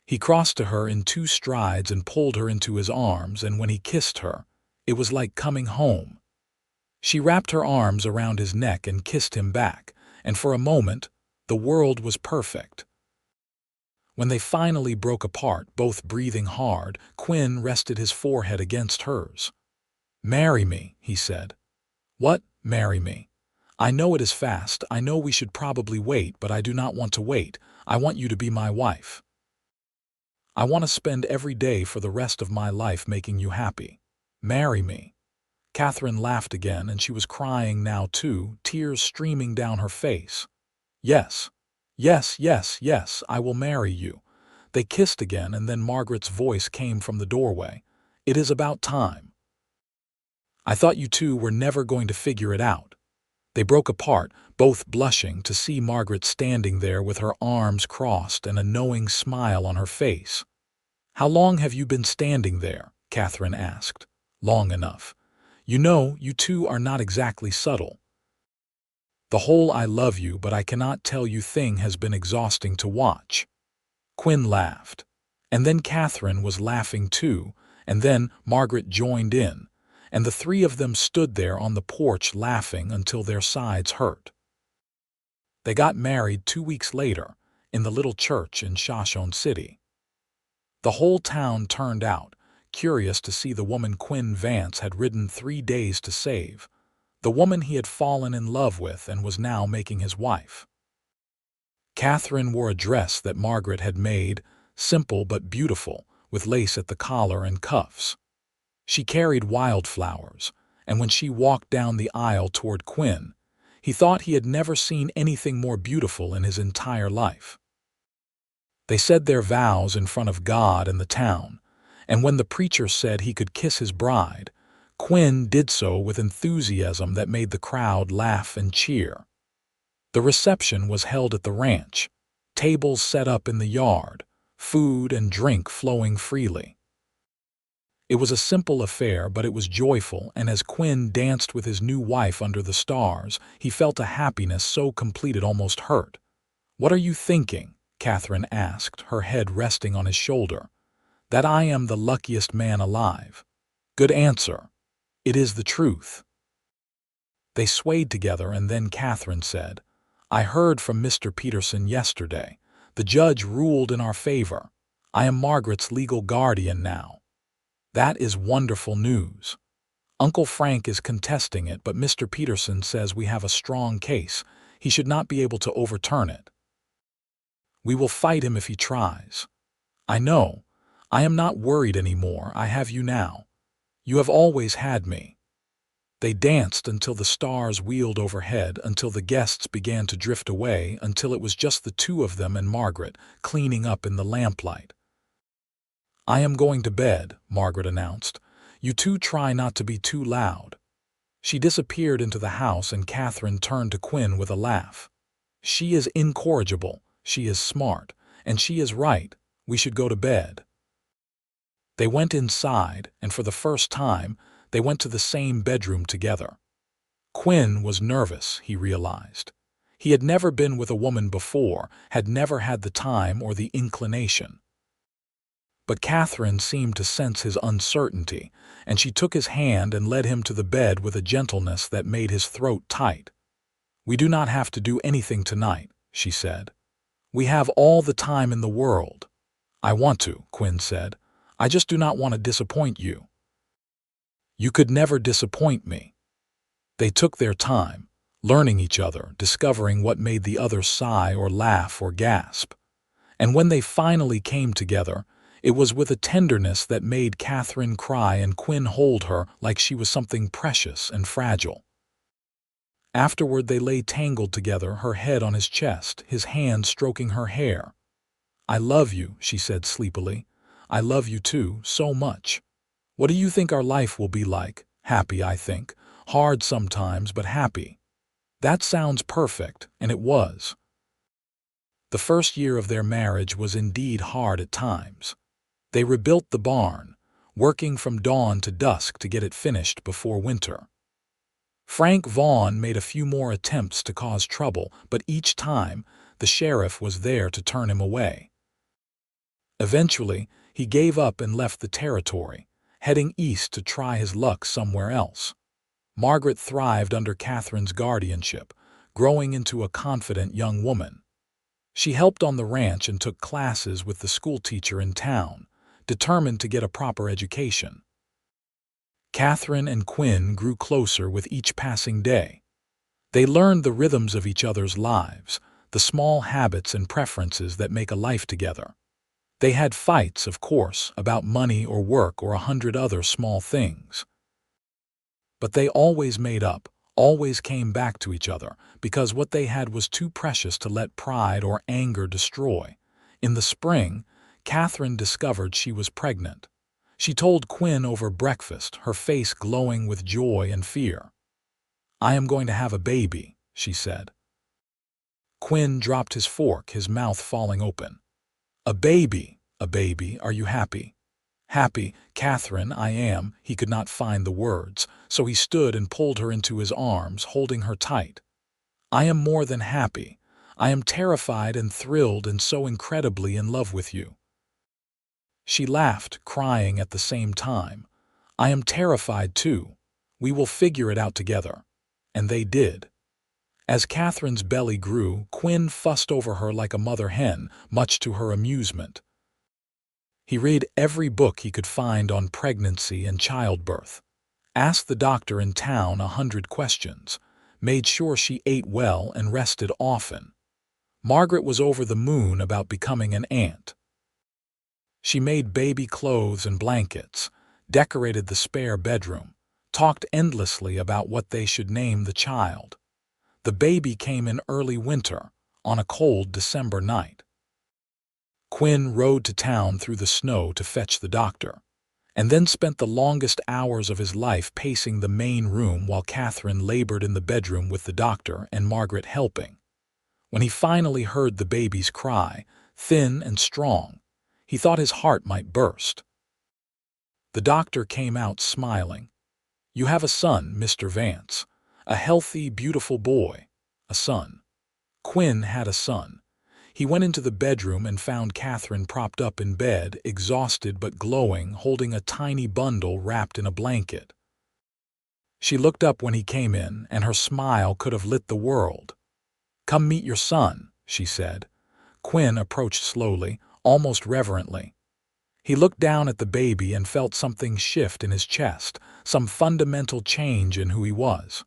He crossed to her in 2 strides and pulled her into his arms, and when he kissed her, it was like coming home. She wrapped her arms around his neck and kissed him back, and for a moment, the world was perfect. When they finally broke apart, both breathing hard, Quinn rested his forehead against hers. "Marry me," he said. "What? Marry me?" "I know it is fast, I know we should probably wait, but I do not want to wait. I want you to be my wife. I want to spend every day for the rest of my life making you happy. Marry me." Katherine laughed again, and she was crying now too, tears streaming down her face. "Yes, yes, yes, yes, I will marry you." They kissed again, and then Margaret's voice came from the doorway. "It is about time. I thought you two were never going to figure it out." They broke apart, both blushing, to see Margaret standing there with her arms crossed and a knowing smile on her face. "How long have you been standing there?" Katherine asked. "Long enough. You know, you two are not exactly subtle. The whole 'I love you, but I cannot tell you' thing has been exhausting to watch." Quinn laughed. And then Katherine was laughing too, and then Margaret joined in, and the 3 of them stood there on the porch laughing until their sides hurt. They got married 2 weeks later, in the little church in Shoshone City. The whole town turned out, curious to see the woman Quinn Vance had ridden 3 days to save, the woman he had fallen in love with and was now making his wife. Katherine wore a dress that Margaret had made, simple but beautiful, with lace at the collar and cuffs. She carried wildflowers, and when she walked down the aisle toward Quinn, he thought he had never seen anything more beautiful in his entire life. They said their vows in front of God and the town, and when the preacher said he could kiss his bride, Quinn did so with enthusiasm that made the crowd laugh and cheer. The reception was held at the ranch, tables set up in the yard, food and drink flowing freely. It was a simple affair, but it was joyful, and as Quinn danced with his new wife under the stars, he felt a happiness so complete it almost hurt. "What are you thinking?" Katherine asked, her head resting on his shoulder. "That I am the luckiest man alive." "Good answer. It is the truth." They swayed together, and then Katherine said, "I heard from Mr. Peterson yesterday. The judge ruled in our favor. I am Margaret's legal guardian now." "That is wonderful news. Uncle Frank is contesting it, but Mr. Peterson says we have a strong case. He should not be able to overturn it. We will fight him if he tries." "I know. I am not worried anymore. I have you now. You have always had me." They danced until the stars wheeled overhead, until the guests began to drift away, until it was just the 2 of them and Margaret, cleaning up in the lamplight. "I am going to bed," Margaret announced. "You two try not to be too loud." She disappeared into the house, and Katherine turned to Quinn with a laugh. "She is incorrigible, she is smart, and she is right. We should go to bed." They went inside, and for the first time, they went to the same bedroom together. Quinn was nervous, he realized. He had never been with a woman before, had never had the time or the inclination. But Katherine seemed to sense his uncertainty, and she took his hand and led him to the bed with a gentleness that made his throat tight. "We do not have to do anything tonight," she said. "We have all the time in the world." "I want to," Quinn said. "I just do not want to disappoint you." "You could never disappoint me." They took their time, learning each other, discovering what made the other sigh or laugh or gasp. And when they finally came together, it was with a tenderness that made Katherine cry and Quinn hold her like she was something precious and fragile. Afterward they lay tangled together, her head on his chest, his hand stroking her hair. "I love you," she said sleepily. "I love you too, so much. What do you think our life will be like? Happy, I think. Hard sometimes, but happy." That sounds perfect, and it was. The first year of their marriage was indeed hard at times. They rebuilt the barn, working from dawn to dusk to get it finished before winter. Frank Vaughn made a few more attempts to cause trouble, but each time, the sheriff was there to turn him away. Eventually, he gave up and left the territory, heading east to try his luck somewhere else. Margaret thrived under Katherine's guardianship, growing into a confident young woman. She helped on the ranch and took classes with the schoolteacher in town, determined to get a proper education. Katherine and Quinn grew closer with each passing day. They learned the rhythms of each other's lives, the small habits and preferences that make a life together. They had fights, of course, about money or work or 100 other small things. But they always made up, always came back to each other, because what they had was too precious to let pride or anger destroy. In the spring, Katherine discovered she was pregnant. She told Quinn over breakfast, her face glowing with joy and fear. "I am going to have a baby," she said. Quinn dropped his fork, his mouth falling open. A baby, are you happy?" "Happy, Katherine, I am." He could not find the words, so he stood and pulled her into his arms, holding her tight. "I am more than happy. I am terrified and thrilled and so incredibly in love with you." She laughed, crying at the same time. "I am terrified too. We will figure it out together." And they did. As Katherine's belly grew, Quinn fussed over her like a mother hen, much to her amusement. He read every book he could find on pregnancy and childbirth, asked the doctor in town 100 questions, made sure she ate well and rested often. Margaret was over the moon about becoming an aunt. She made baby clothes and blankets, decorated the spare bedroom, talked endlessly about what they should name the child. The baby came in early winter, on a cold December night. Quinn rode to town through the snow to fetch the doctor, and then spent the longest hours of his life pacing the main room while Katherine labored in the bedroom with the doctor and Margaret helping. When he finally heard the baby's cry, thin and strong, he thought his heart might burst. The doctor came out smiling. "You have a son, Mr. Vance. A healthy, beautiful boy. A son." Quinn had a son. He went into the bedroom and found Katherine propped up in bed, exhausted but glowing, holding a tiny bundle wrapped in a blanket. She looked up when he came in, and her smile could have lit the world. "Come meet your son," she said. Quinn approached slowly, almost reverently. He looked down at the baby and felt something shift in his chest, some fundamental change in who he was.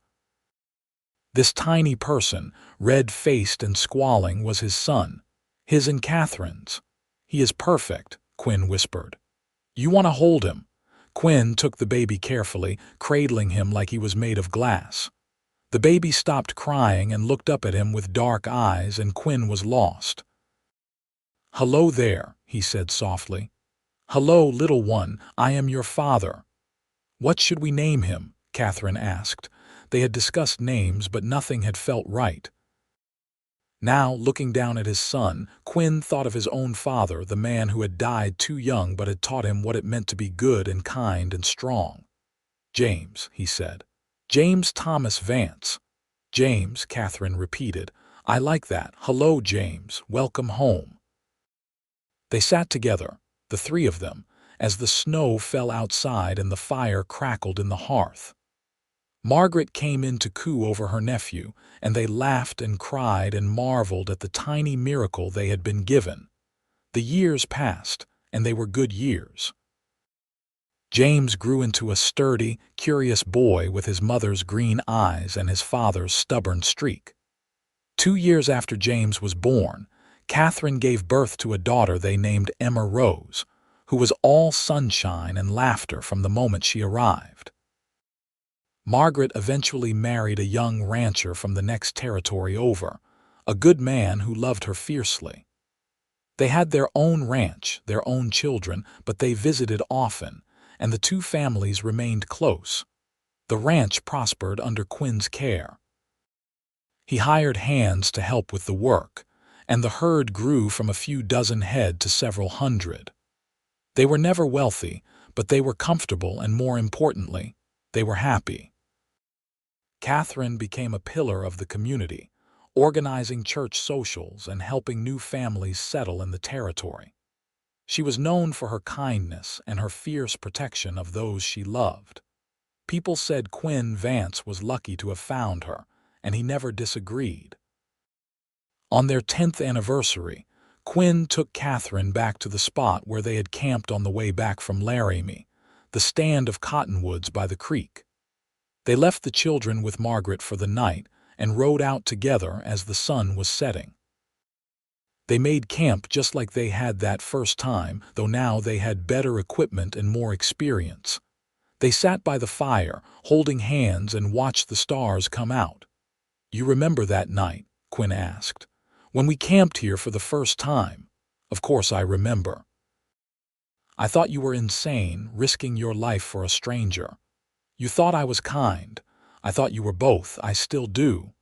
This tiny person, red-faced and squalling, was his son, his and Katherine's. "He is perfect," Quinn whispered. "You want to hold him." Quinn took the baby carefully, cradling him like he was made of glass. The baby stopped crying and looked up at him with dark eyes, and Quinn was lost. "Hello there," he said softly. "Hello, little one, I am your father." "What should we name him?" Katherine asked. They had discussed names, but nothing had felt right. Now, looking down at his son, Quinn thought of his own father, the man who had died too young but had taught him what it meant to be good and kind and strong. "James," he said. "James Thomas Vance." "James," Katherine repeated. "I like that. Hello, James. Welcome home." They sat together, the three of them, as the snow fell outside and the fire crackled in the hearth. Margaret came in to coo over her nephew, and they laughed and cried and marveled at the tiny miracle they had been given. The years passed, and they were good years. James grew into a sturdy, curious boy with his mother's green eyes and his father's stubborn streak. 2 years after James was born, Katherine gave birth to a daughter they named Emma Rose, who was all sunshine and laughter from the moment she arrived. Margaret eventually married a young rancher from the next territory over, a good man who loved her fiercely. They had their own ranch, their own children, but they visited often, and the two families remained close. The ranch prospered under Quinn's care. He hired hands to help with the work, and the herd grew from a few dozen head to several hundred. They were never wealthy, but they were comfortable and, more importantly, they were happy. Katherine became a pillar of the community, organizing church socials and helping new families settle in the territory. She was known for her kindness and her fierce protection of those she loved. People said Quinn Vance was lucky to have found her, and he never disagreed. On their 10th anniversary, Quinn took Katherine back to the spot where they had camped on the way back from Laramie, the stand of cottonwoods by the creek. They left the children with Margaret for the night and rode out together as the sun was setting. They made camp just like they had that first time, though now they had better equipment and more experience. They sat by the fire, holding hands, and watched the stars come out. "You remember that night?" Quinn asked. "When we camped here for the first time?" "Of course I remember. I thought you were insane, risking your life for a stranger. You thought I was kind. I thought you were both. I still do.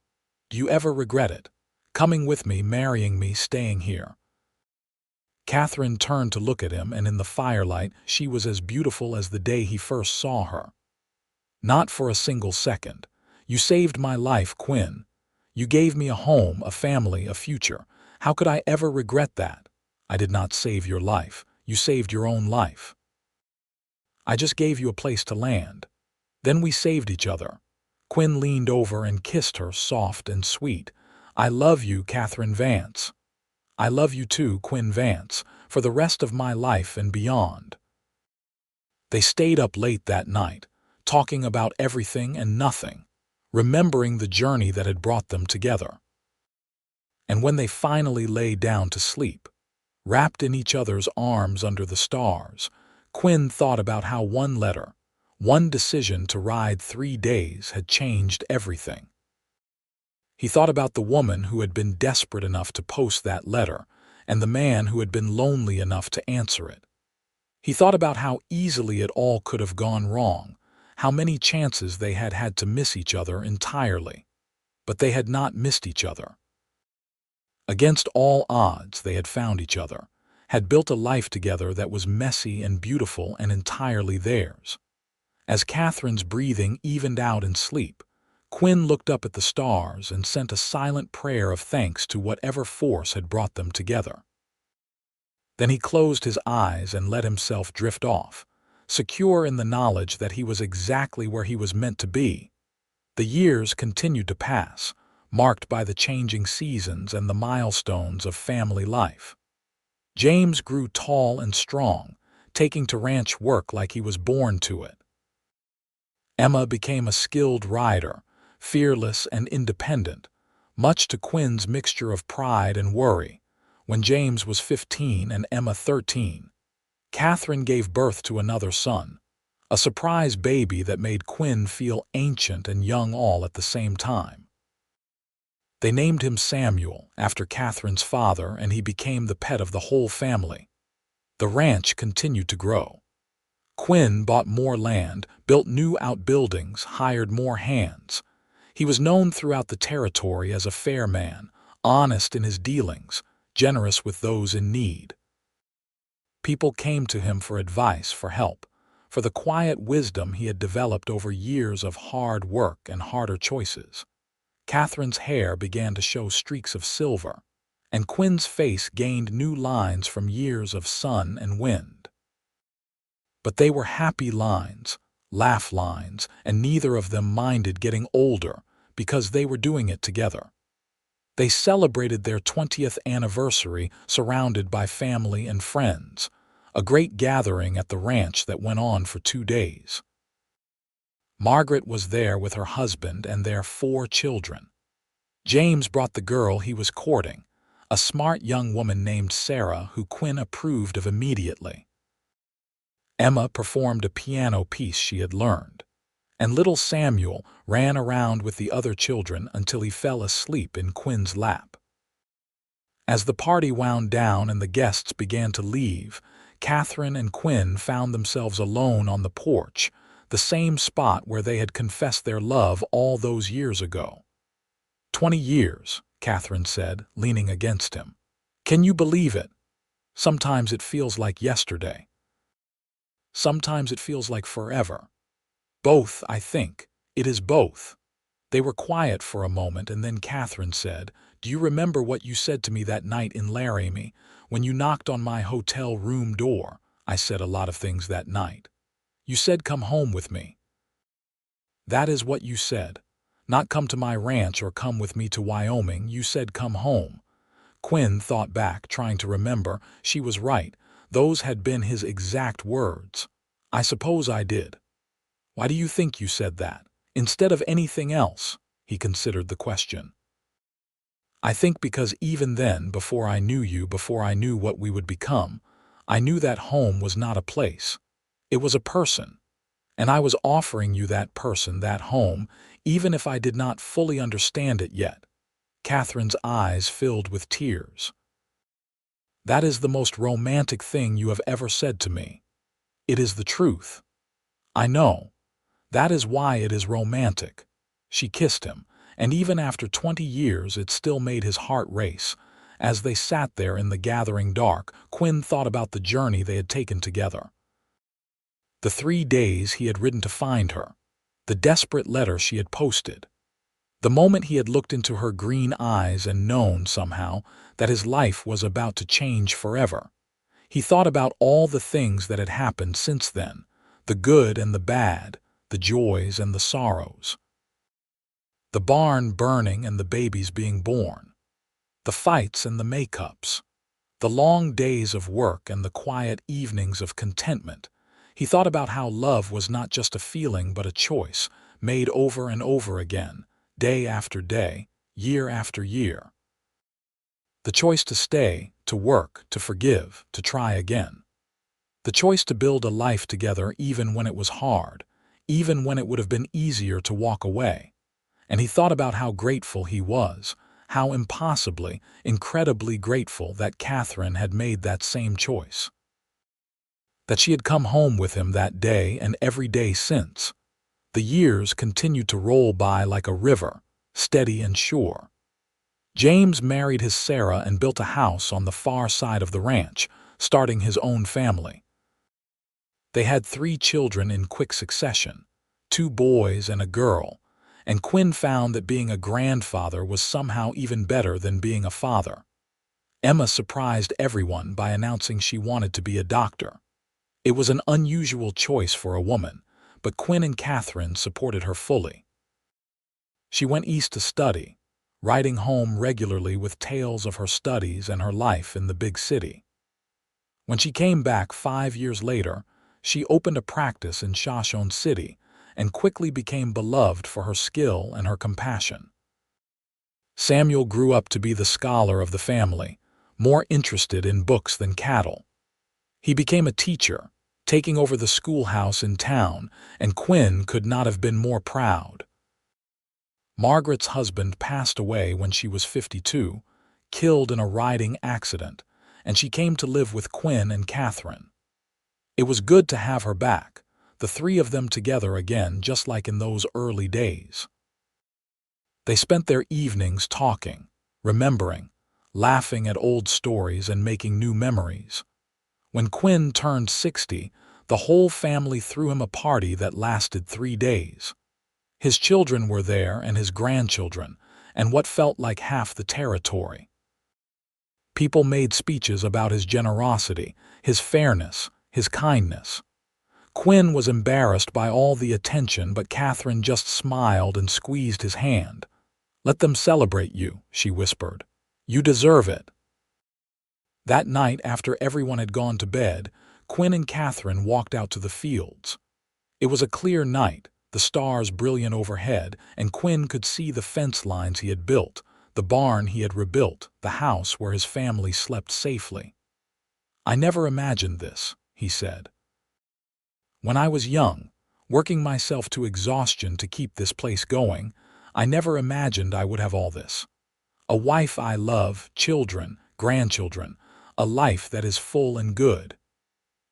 Do you ever regret it? Coming with me, marrying me, staying here?" Katherine turned to look at him, and in the firelight she was as beautiful as the day he first saw her. "Not for a single second. You saved my life, Quinn. You gave me a home, a family, a future. How could I ever regret that?" "I did not save your life. You saved your own life. I just gave you a place to land. Then we saved each other." Quinn leaned over and kissed her, soft and sweet. "I love you, Katherine Vance. I love you too, Quinn Vance, for the rest of my life and beyond." They stayed up late that night, talking about everything and nothing, remembering the journey that had brought them together. And when they finally lay down to sleep, wrapped in each other's arms under the stars, Quinn thought about how one letter, one decision to ride 3 days had changed everything. He thought about the woman who had been desperate enough to post that letter, and the man who had been lonely enough to answer it. He thought about how easily it all could have gone wrong, how many chances they had had to miss each other entirely. But they had not missed each other. Against all odds, they had found each other, had built a life together that was messy and beautiful and entirely theirs. As Katherine's breathing evened out in sleep, Quinn looked up at the stars and sent a silent prayer of thanks to whatever force had brought them together. Then he closed his eyes and let himself drift off, secure in the knowledge that he was exactly where he was meant to be. The years continued to pass, marked by the changing seasons and the milestones of family life. James grew tall and strong, taking to ranch work like he was born to it. Emma became a skilled rider, fearless and independent, much to Quinn's mixture of pride and worry. When James was 15 and Emma 13, Katherine gave birth to another son, a surprise baby that made Quinn feel ancient and young all at the same time. They named him Samuel, after Katherine's father, and he became the pet of the whole family. The ranch continued to grow. Quinn bought more land, built new outbuildings, hired more hands. He was known throughout the territory as a fair man, honest in his dealings, generous with those in need. People came to him for advice, for help, for the quiet wisdom he had developed over years of hard work and harder choices. Katherine's hair began to show streaks of silver, and Quinn's face gained new lines from years of sun and wind. But they were happy lines, laugh lines, and neither of them minded getting older because they were doing it together. They celebrated their 20th anniversary surrounded by family and friends, a great gathering at the ranch that went on for 2 days. Margaret was there with her husband and their 4 children. James brought the girl he was courting, a smart young woman named Sarah who Quinn approved of immediately. Emma performed a piano piece she had learned, and little Samuel ran around with the other children until he fell asleep in Quinn's lap. As the party wound down and the guests began to leave, Katherine and Quinn found themselves alone on the porch, the same spot where they had confessed their love all those years ago. 20 years, Katherine said, leaning against him. Can you believe it? Sometimes it feels like yesterday. Sometimes it feels like forever. Both, I think. It is both. They were quiet for a moment, and then Katherine said, "Do you remember what you said to me that night in Laramie, when you knocked on my hotel room door?" "I said a lot of things that night." "You said come home with me." "That is what you said. Not come to my ranch or come with me to Wyoming. You said come home." Quinn thought back, trying to remember. She was right. Those had been his exact words. "I suppose I did." "Why do you think you said that? Instead of anything else?" He considered the question. "I think because even then, before I knew you, before I knew what we would become, I knew that home was not a place. It was a person. And I was offering you that person, that home, even if I did not fully understand it yet." Katherine's eyes filled with tears. "That is the most romantic thing you have ever said to me. It is the truth. I know. That is why it is romantic." She kissed him, and even after 20 years it still made his heart race. As they sat there in the gathering dark, Quinn thought about the journey they had taken together. The 3 days he had ridden to find her, the desperate letter she had posted, the moment he had looked into her green eyes and known, somehow, that his life was about to change forever. He thought about all the things that had happened since then, the good and the bad, the joys and the sorrows. The barn burning and the babies being born, the fights and the make-ups, the long days of work and the quiet evenings of contentment. He thought about how love was not just a feeling but a choice, made over and over again, day after day, year after year. The choice to stay, to work, to forgive, to try again. The choice to build a life together even when it was hard, even when it would have been easier to walk away. And he thought about how grateful he was, how impossibly, incredibly grateful that Katherine had made that same choice. That she had come home with him that day and every day since. The years continued to roll by like a river, steady and sure. James married his Sarah and built a house on the far side of the ranch, starting his own family. They had 3 children in quick succession, 2 boys and a girl, and Quinn found that being a grandfather was somehow even better than being a father. Emma surprised everyone by announcing she wanted to be a doctor. It was an unusual choice for a woman, but Quinn and Katherine supported her fully. She went east to study, writing home regularly with tales of her studies and her life in the big city. When she came back 5 years later, she opened a practice in Shoshone City and quickly became beloved for her skill and her compassion. Samuel grew up to be the scholar of the family, more interested in books than cattle. He became a teacher, taking over the schoolhouse in town, and Quinn could not have been more proud. Margaret's husband passed away when she was 52, killed in a riding accident, and she came to live with Quinn and Katherine. It was good to have her back, the 3 of them together again, just like in those early days. They spent their evenings talking, remembering, laughing at old stories and making new memories. When Quinn turned 60, the whole family threw him a party that lasted 3 days. His children were there and his grandchildren, and what felt like half the territory. People made speeches about his generosity, his fairness, his kindness. Quinn was embarrassed by all the attention, but Katherine just smiled and squeezed his hand. "Let them celebrate you," she whispered. "You deserve it." That night, after everyone had gone to bed, Quinn and Katherine walked out to the fields. It was a clear night, the stars brilliant overhead, and Quinn could see the fence lines he had built, the barn he had rebuilt, the house where his family slept safely. "I never imagined this," he said. "When I was young, working myself to exhaustion to keep this place going, I never imagined I would have all this. A wife I love, children, grandchildren, a life that is full and good."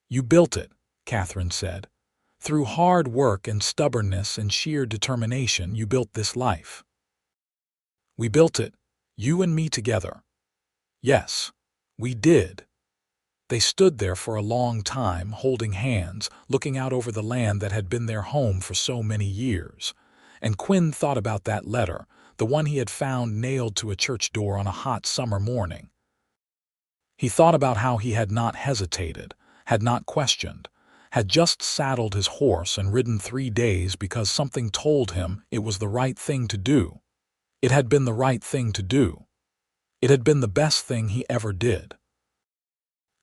"You built it," Katherine said. "Through hard work and stubbornness and sheer determination, you built this life." "We built it, you and me together." "Yes, we did." They stood there for a long time, holding hands, looking out over the land that had been their home for so many years. And Quinn thought about that letter, the one he had found nailed to a church door on a hot summer morning. He thought about how he had not hesitated, had not questioned, had just saddled his horse and ridden 3 days because something told him it was the right thing to do. It had been the right thing to do. It had been the best thing he ever did.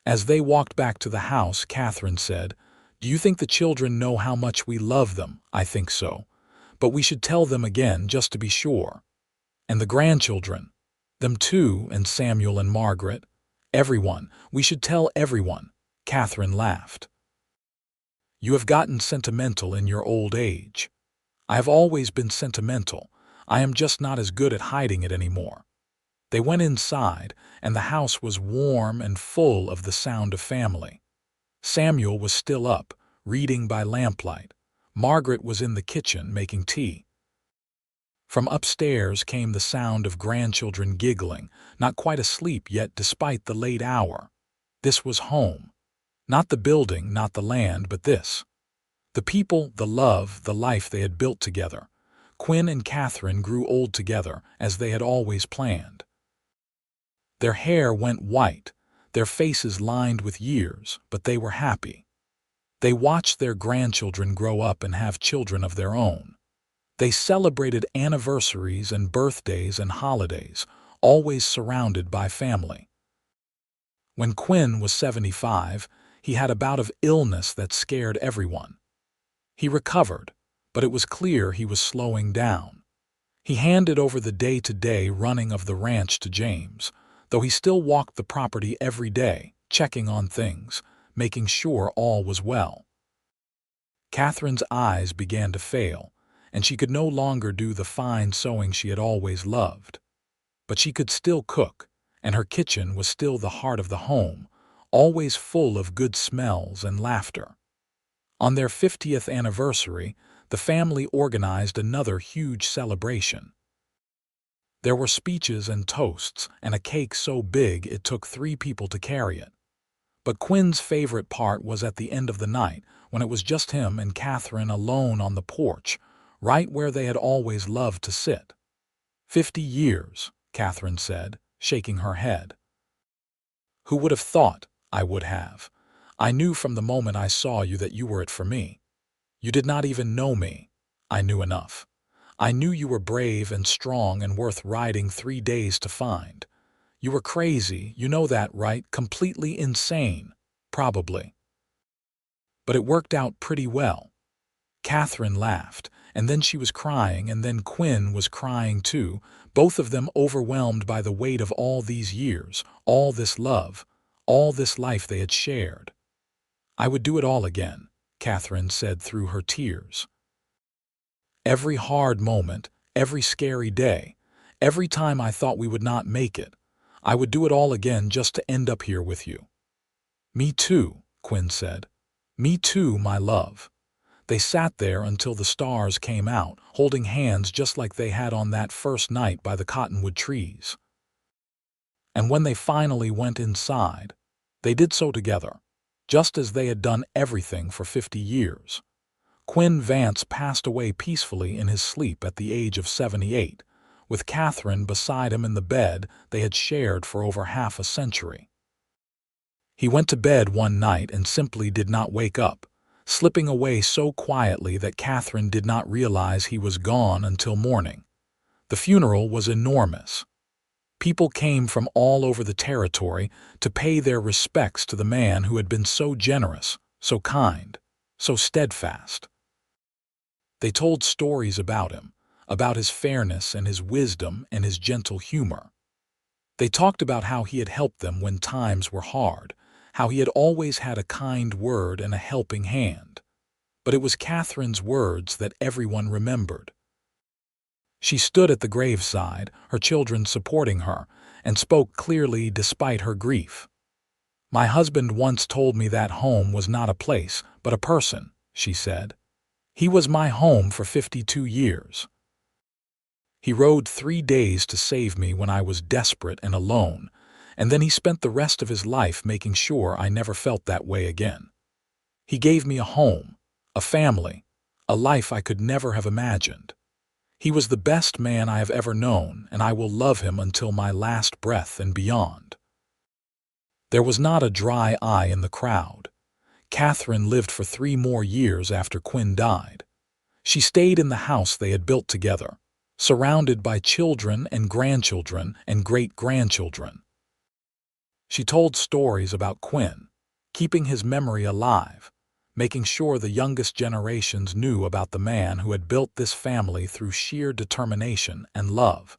As they walked back to the house, Katherine said, "Do you think the children know how much we love them?" "I think so. But we should tell them again just to be sure." "And the grandchildren? Them too, and Samuel and Margaret? Everyone. We should tell everyone." Katherine laughed. "You have gotten sentimental in your old age." "I have always been sentimental. I am just not as good at hiding it anymore." They went inside, and the house was warm and full of the sound of family. Samuel was still up, reading by lamplight. Margaret was in the kitchen making tea. From upstairs came the sound of grandchildren giggling, not quite asleep yet despite the late hour. This was home. Not the building, not the land, but this. The people, the love, the life they had built together. Quinn and Katherine grew old together, as they had always planned. Their hair went white, their faces lined with years, but they were happy. They watched their grandchildren grow up and have children of their own. They celebrated anniversaries and birthdays and holidays, always surrounded by family. When Quinn was 75, he had a bout of illness that scared everyone. He recovered, but it was clear he was slowing down. He handed over the day-to-day running of the ranch to James, though he still walked the property every day, checking on things, making sure all was well. Katherine's eyes began to fail, and she could no longer do the fine sewing she had always loved. But she could still cook, and her kitchen was still the heart of the home, always full of good smells and laughter. On their 50th anniversary, the family organized another huge celebration. There were speeches and toasts, and a cake so big it took 3 people to carry it. But Quinn's favorite part was at the end of the night, when it was just him and Katherine alone on the porch, right where they had always loved to sit. 50 years, Katherine said, shaking her head. "Who would have thought I would have? I knew from the moment I saw you that you were it for me. You did not even know me. I knew enough. I knew you were brave and strong and worth riding 3 days to find. You were crazy, you know that, right? Completely insane, probably. But it worked out pretty well." Katherine laughed, and then she was crying, and then Quinn was crying too, both of them overwhelmed by the weight of all these years, all this love, all this life they had shared. "I would do it all again," Katherine said through her tears. "Every hard moment, every scary day, every time I thought we would not make it, I would do it all again just to end up here with you." "Me too," Quinn said. "Me too, my love." They sat there until the stars came out, holding hands just like they had on that first night by the cottonwood trees. And when they finally went inside, they did so together, just as they had done everything for 50 years. Quinn Vance passed away peacefully in his sleep at the age of 78, with Katherine beside him in the bed they had shared for over half a century. He went to bed one night and simply did not wake up, slipping away so quietly that Katherine did not realize he was gone until morning. The funeral was enormous. People came from all over the territory to pay their respects to the man who had been so generous, so kind, so steadfast. They told stories about him, about his fairness and his wisdom and his gentle humor. They talked about how he had helped them when times were hard, how he had always had a kind word and a helping hand. But it was Catherine's words that everyone remembered. She stood at the graveside, her children supporting her, and spoke clearly despite her grief. "My husband once told me that home was not a place, but a person," she said. "He was my home for 52 years. He rode 3 days to save me when I was desperate and alone, and then he spent the rest of his life making sure I never felt that way again. He gave me a home, a family, a life I could never have imagined. He was the best man I have ever known, and I will love him until my last breath and beyond." There was not a dry eye in the crowd. Katherine lived for 3 more years after Quinn died. She stayed in the house they had built together, surrounded by children and grandchildren and great-grandchildren. She told stories about Quinn, keeping his memory alive, making sure the youngest generations knew about the man who had built this family through sheer determination and love.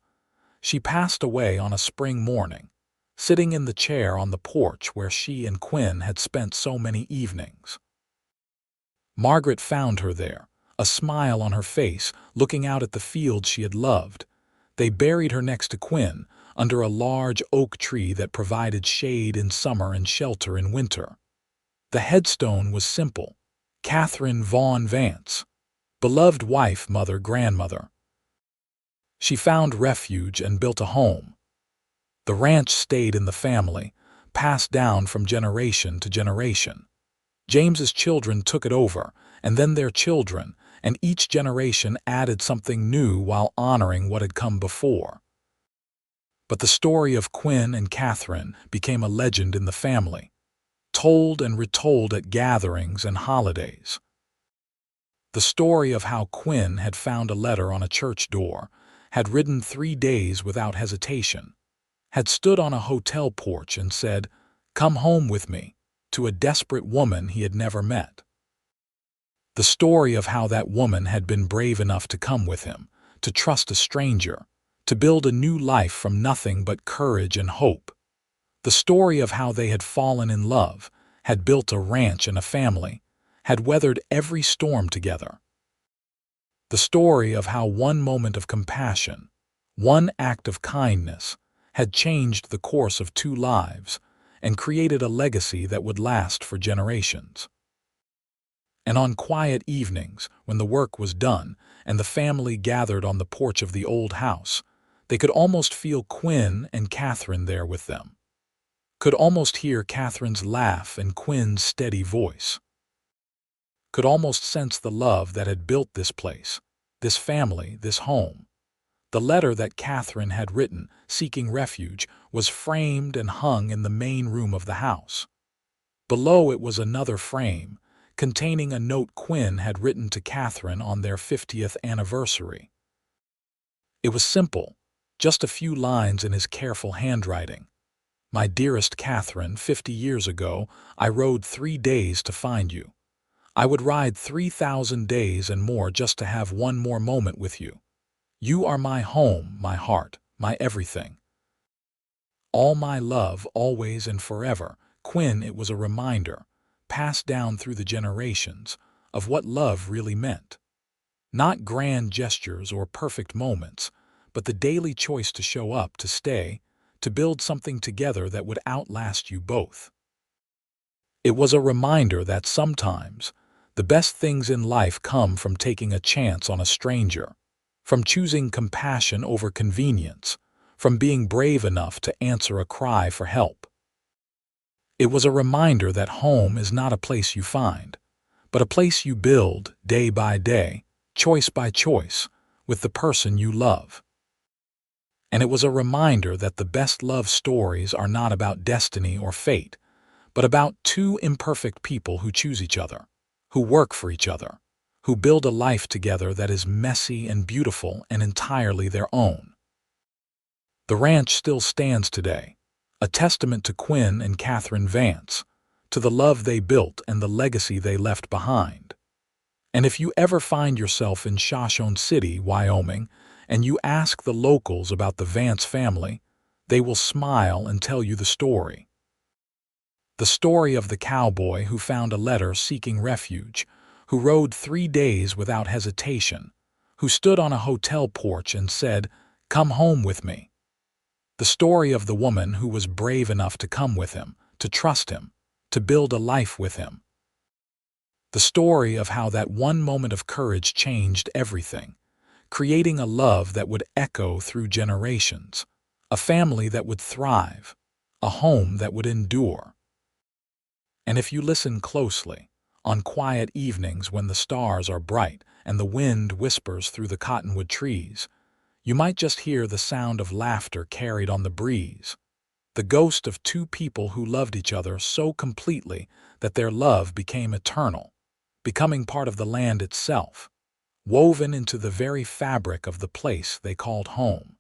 She passed away on a spring morning, sitting in the chair on the porch where she and Quinn had spent so many evenings. Margaret found her there, a smile on her face, looking out at the field she had loved. They buried her next to Quinn, under a large oak tree that provided shade in summer and shelter in winter. The headstone was simple: Katherine Vaughn Vance, beloved wife, mother, grandmother. She found refuge and built a home. The ranch stayed in the family, passed down from generation to generation. James's children took it over, and then their children, and each generation added something new while honoring what had come before. But the story of Quinn and Katherine became a legend in the family, told and retold at gatherings and holidays. The story of how Quinn had found a letter on a church door, had ridden 3 days without hesitation, had stood on a hotel porch and said, "Come home with me," to a desperate woman he had never met. The story of how that woman had been brave enough to come with him, to trust a stranger, to build a new life from nothing but courage and hope. The story of how they had fallen in love, had built a ranch and a family, had weathered every storm together. The story of how one moment of compassion, one act of kindness, had changed the course of 2 lives and created a legacy that would last for generations. And on quiet evenings, when the work was done and the family gathered on the porch of the old house, they could almost feel Quinn and Katherine there with them. Could almost hear Katherine's laugh and Quinn's steady voice. Could almost sense the love that had built this place, this family, this home. The letter that Katherine had written, seeking refuge, was framed and hung in the main room of the house. Below it was another frame, containing a note Quinn had written to Katherine on their 50th anniversary. It was simple, just a few lines in his careful handwriting. "My dearest Katherine, 50 years ago, I rode 3 days to find you. I would ride 3,000 days and more just to have one more moment with you. You are my home, my heart, my everything. All my love, always and forever." Quinn, it was a reminder, passed down through the generations, of what love really meant. Not grand gestures or perfect moments, but the daily choice to show up, to stay, to build something together that would outlast you both. It was a reminder that sometimes the best things in life come from taking a chance on a stranger, from choosing compassion over convenience, from being brave enough to answer a cry for help. It was a reminder that home is not a place you find, but a place you build day by day, choice by choice, with the person you love. And it was a reminder that the best love stories are not about destiny or fate, but about 2 imperfect people who choose each other, who work for each other, who build a life together that is messy and beautiful and entirely their own. The ranch still stands today, a testament to Quinn and Katherine Vance, to the love they built and the legacy they left behind. And if you ever find yourself in Shoshone City, Wyoming, and you ask the locals about the Vance family, they will smile and tell you the story. The story of the cowboy who found a letter seeking refuge, who rode 3 days without hesitation, who stood on a hotel porch and said, "Come home with me." The story of the woman who was brave enough to come with him, to trust him, to build a life with him. The story of how that one moment of courage changed everything, creating a love that would echo through generations, a family that would thrive, a home that would endure. And if you listen closely, on quiet evenings when the stars are bright and the wind whispers through the cottonwood trees, you might just hear the sound of laughter carried on the breeze, the ghost of two people who loved each other so completely that their love became eternal, becoming part of the land itself, woven into the very fabric of the place they called home.